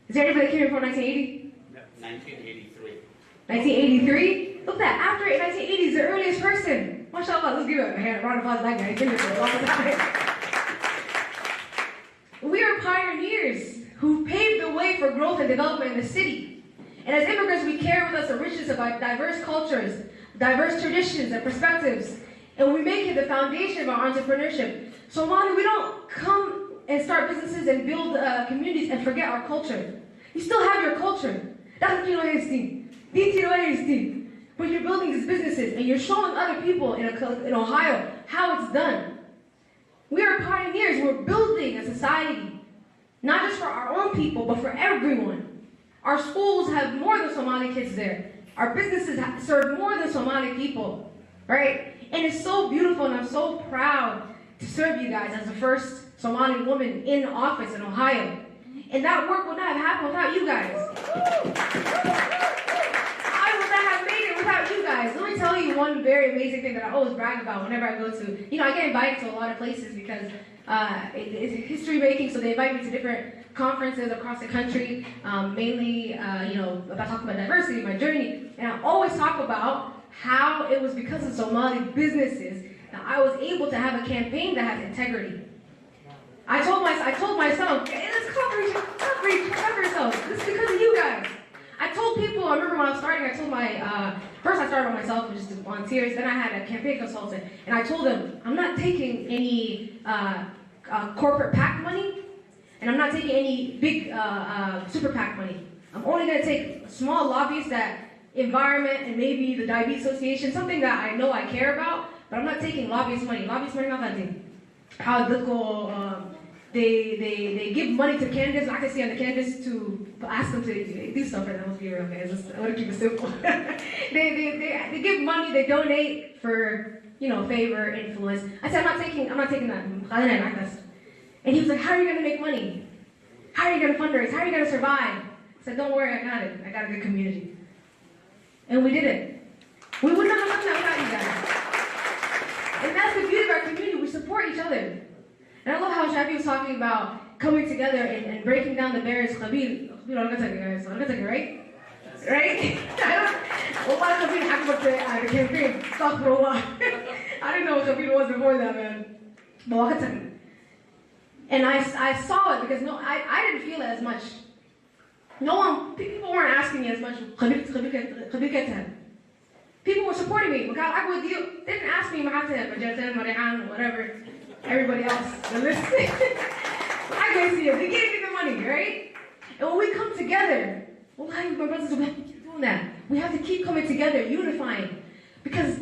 Is there anybody that came here before 1980? 1983. 1983? Look at that, after 1980 is the earliest person. MashaAllah, let's give a round of applause to that guy. He's been here for a long time. We are pioneers who paved the way for growth and development in the city. And as immigrants, we carry with us the richness of our diverse cultures, diverse traditions and perspectives, and we make it the foundation of our entrepreneurship. Somali, we don't come and start businesses and build communities and forget our culture. You still have your culture. That's what you know, but you're building these businesses and you're showing other people in Ohio how it's done. We are pioneers. We're building a society, not just for our own people, but for everyone. Our schools have more than Somali kids there. Our businesses serve more than Somali people, right? And it's so beautiful, and I'm so proud to serve you guys as the first Somali woman in office in Ohio. And that work would not have happened without you guys. I would not have made it without you guys. Let me tell you one very amazing thing that I always brag about whenever I go to, I get invited to a lot of places because it's history making, so they invite me to different conferences across the country, mainly, about talking about diversity, my journey. And I always talk about how it was because of Somali businesses that I was able to have a campaign that has integrity. I told myself, hey, let's cover yourself. This is because of you guys. I told people, I remember when I was starting, I told first I started on myself, just volunteers, then I had a campaign consultant, and I told them, I'm not taking any corporate PAC money, and I'm not taking any big super PAC money. I'm only going to take small lobbyists that environment and maybe the Diabetes Association, something that I know I care about, but I'm not taking lobbyist money. Lobbyist money, not that thing. How they give money to candidates, like I see on the candidates, to ask them to do stuff for them. Let's be real, guys. I want to keep it simple. they give money, they donate for favor, influence. I said I'm not taking that. And he was like, how are you gonna make money? How are you gonna fundraise? How are you gonna survive? I said, don't worry, I got it. I got a good community. And we did it. We would not have done that without you guys. And that's the beauty of our community. We support each other. And I love how Shafi was talking about coming together and breaking down the barriers. Khabil, right? Right? I didn't know what Khabil was before that, man. And I saw it because I didn't feel it as much. People weren't asking me as much. People were supporting me. They didn't ask me whatever, everybody else. I can see it. They gave me the money, right? And when we come together, my brothers, we have to keep doing that. We have to keep coming together, unifying. Because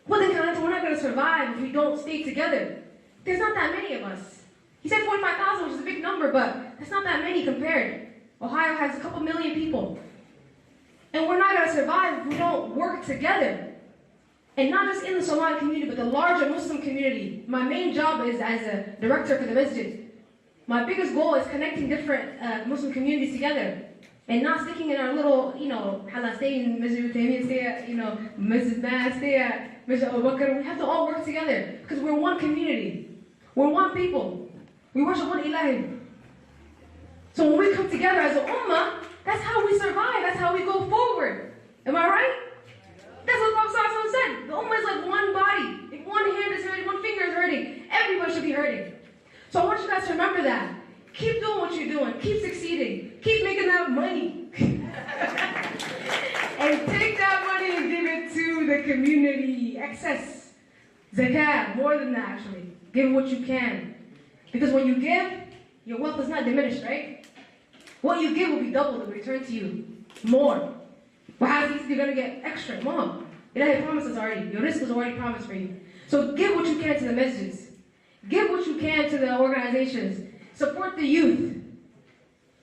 we're not going to survive if we don't stay together. There's not that many of us. He said 45,000, which is a big number, but that's not that many compared. Ohio has a couple million people. And we're not going to survive if we don't work together. And not just in the Somali community, but the larger Muslim community. My main job is as a director for the masjid. My biggest goal is connecting different Muslim communities together. And not sticking in our little, Hala stay in Masjid Taymiyyah, stay Masjid Baz, stay Masjid Abu Bakr. We have to all work together because we're one community. We're one people. We worship one Ilahi. So when we come together as a ummah, that's how we survive. That's how we go forward. Am I right? That's what Prophet ﷺ said. The ummah is like one body. If one hand is hurting, one finger is hurting, everybody should be hurting. So I want you guys to remember that. Keep doing what you're doing. Keep succeeding. Keep making that money. And take that money and give it to the community. Excess. Zakat. More than that, actually. Give what you can. Because when you give, your wealth is not diminished, right? What you give will be doubled and returned to you. More. You're going to get extra. More. Ilahi promises already. Your risk is already promised for you. So give what you can to the masjids. Give what you can to the organizations. Support the youth.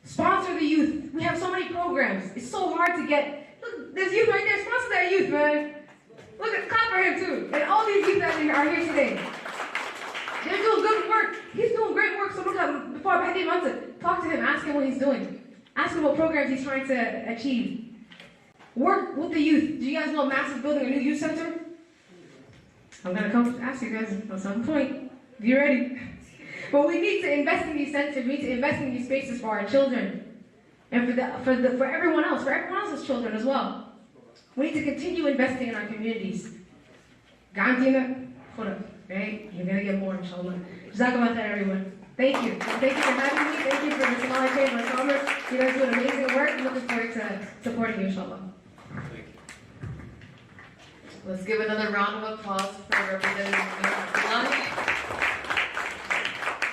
Sponsor the youth. We have so many programs. It's so hard to get. Look, there's youth right there. Sponsor that youth, man. Look at clap for him too. And all these youth that are here today. They're doing good work. He's doing great work. So look at before Bahdi Mansa. Talk to him. Ask him what he's doing. Ask him what programs he's trying to achieve. Work with the youth. Do you guys know Mass is building a new youth center? I'm gonna come ask you guys at some point. Be ready. But we need to invest in these centers. We need to invest in these spaces for our children, and for everyone else, for everyone else's children as well. We need to continue investing in our communities. Gantina, right? You're gonna get more, inshallah. Jazakallah khair, everyone. Thank you. Thank you for having me. Thank you for the Somali Chamber of Commerce. You guys do amazing work. I'm looking forward to supporting you, inshallah. Let's give another round of applause for Representative Munira.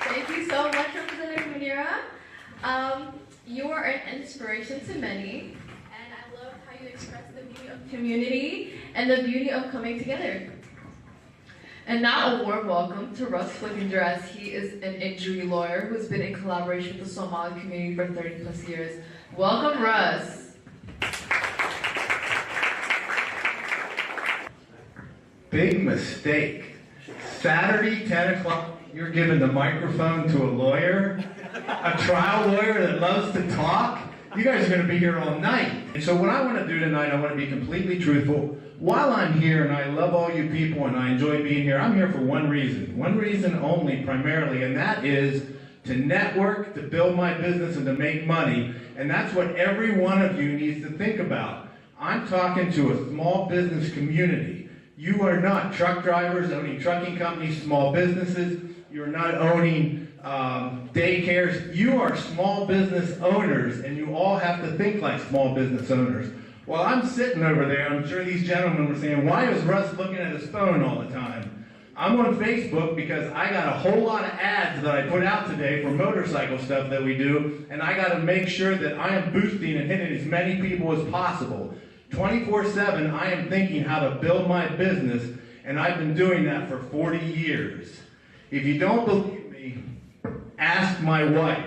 Thank you so much, Representative Munira. You are an inspiration to many, and I love how you express the beauty of community and the beauty of coming together. And now a warm welcome to Russ Flickinger, as he is an injury lawyer who has been in collaboration with the Somali community for 30 plus years. Welcome, Russ. Big mistake. Saturday, 10 o'clock, you're giving the microphone to a lawyer, a trial lawyer that loves to talk. You guys are going to be here all night. And so what I want to do tonight, I want to be completely truthful. While I'm here, and I love all you people, and I enjoy being here, I'm here for one reason only, primarily, and that is to network, to build my business, and to make money. And that's what every one of you needs to think about. I'm talking to a small business community. You are not truck drivers owning trucking companies, small businesses. You're not owning daycares. You are small business owners, and you all have to think like small business owners. While I'm sitting over there, I'm sure these gentlemen were saying, why is Russ looking at his phone all the time? I'm on Facebook because I got a whole lot of ads that I put out today for motorcycle stuff that we do, and I got to make sure that I am boosting and hitting as many people as possible. 24/7, I am thinking how to build my business, and I've been doing that for 40 years. If you don't believe me, ask my wife.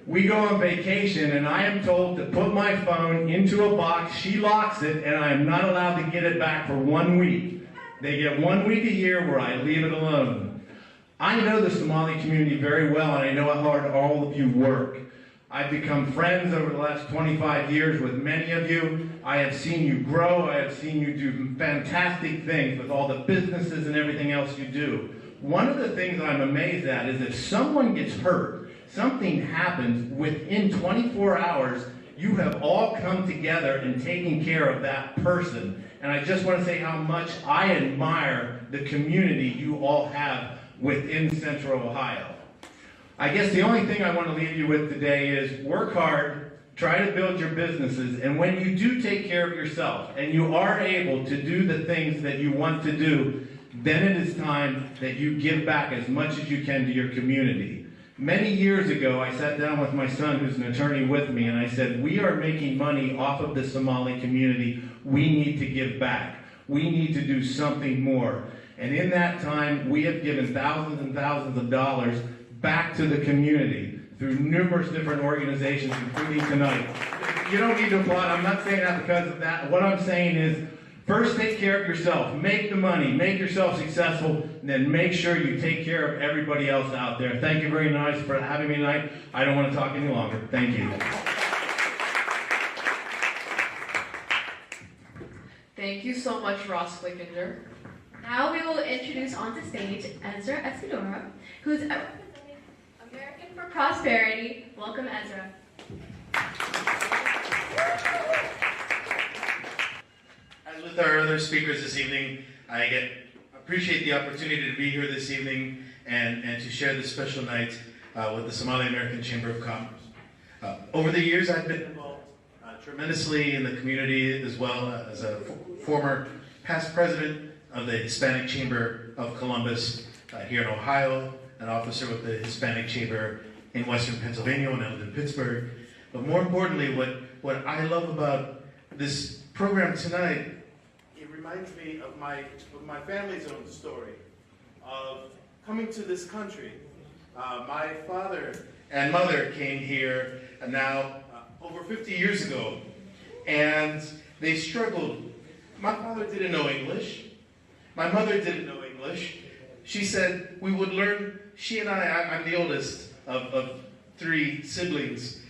We go on vacation, and I am told to put my phone into a box. She locks it, and I am not allowed to get it back for 1 week. They get 1 week a year where I leave it alone. I know the Somali community very well, and I know how hard all of you work. I've become friends over the last 25 years with many of you. I have seen you grow. I have seen you do fantastic things with all the businesses and everything else you do. One of the things I'm amazed at is if someone gets hurt, something happens, within 24 hours, you have all come together and taken care of that person. And I just want to say how much I admire the community you all have within Central Ohio. I guess the only thing I want to leave you with today is work hard, try to build your businesses, and when you do take care of yourself and you are able to do the things that you want to do, then it is time that you give back as much as you can to your community. Many years ago, I sat down with my son, who's an attorney, with me, and I said, we are making money off of the Somali community. We need to give back. We need to do something more. And in that time, we have given thousands and thousands of dollars back to the community through numerous different organizations, including tonight. You don't need to applaud. I'm not saying that because of that. What I'm saying is, first take care of yourself. Make the money. Make yourself successful. And then make sure you take care of everybody else out there. Thank you very much for having me tonight. I don't want to talk any longer. Thank you. Thank you so much, Ross Flickinger. Now we will introduce onto stage Ezra Esadora, who's representing American for Prosperity. Welcome, Ezra. As with our other speakers this evening, I appreciate the opportunity to be here this evening and to share this special night with the Somali American Chamber of Commerce. Over the years, I've been involved tremendously in the community, as well as a former past president of the Hispanic Chamber of Columbus here in Ohio, an officer with the Hispanic Chamber in Western Pennsylvania when I lived in Pittsburgh. But more importantly, what I love about this program tonight, it reminds me of my family's own story of coming to this country. My father and mother came here now over 50 years ago, and they struggled. My father didn't know English. My mother didn't know English. She said we would learn, she and I'm the oldest of three siblings.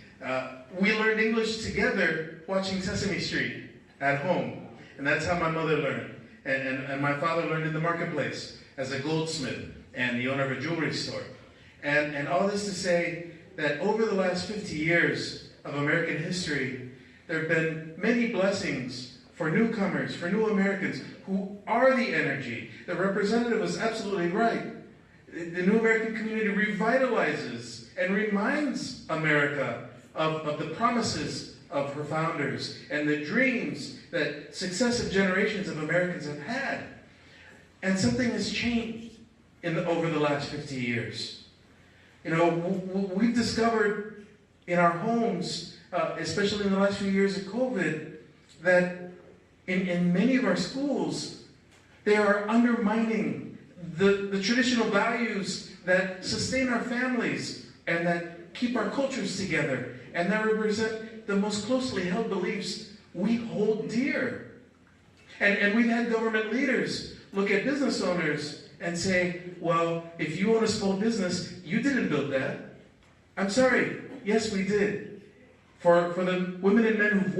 We learned English together watching Sesame Street at home. And that's how my mother learned. And my father learned in the marketplace as a goldsmith and the owner of a jewelry store. And all this to say that over the last 50 years of American history, there have been many blessings for newcomers, for new Americans who are the energy. The representative was absolutely right. The new American community revitalizes and reminds America of the promises of her founders and the dreams that successive generations of Americans have had. And something has changed over the last 50 years. You know, we've discovered in our homes, especially in the last few years of COVID, that in many of our schools, they are undermining the traditional values that sustain our families and that keep our cultures together and that represent the most closely held beliefs we hold dear. And we've had government leaders look at business owners and say, well, if you own a small business, you didn't build that. I'm sorry. Yes, we did. For the women and men who've worked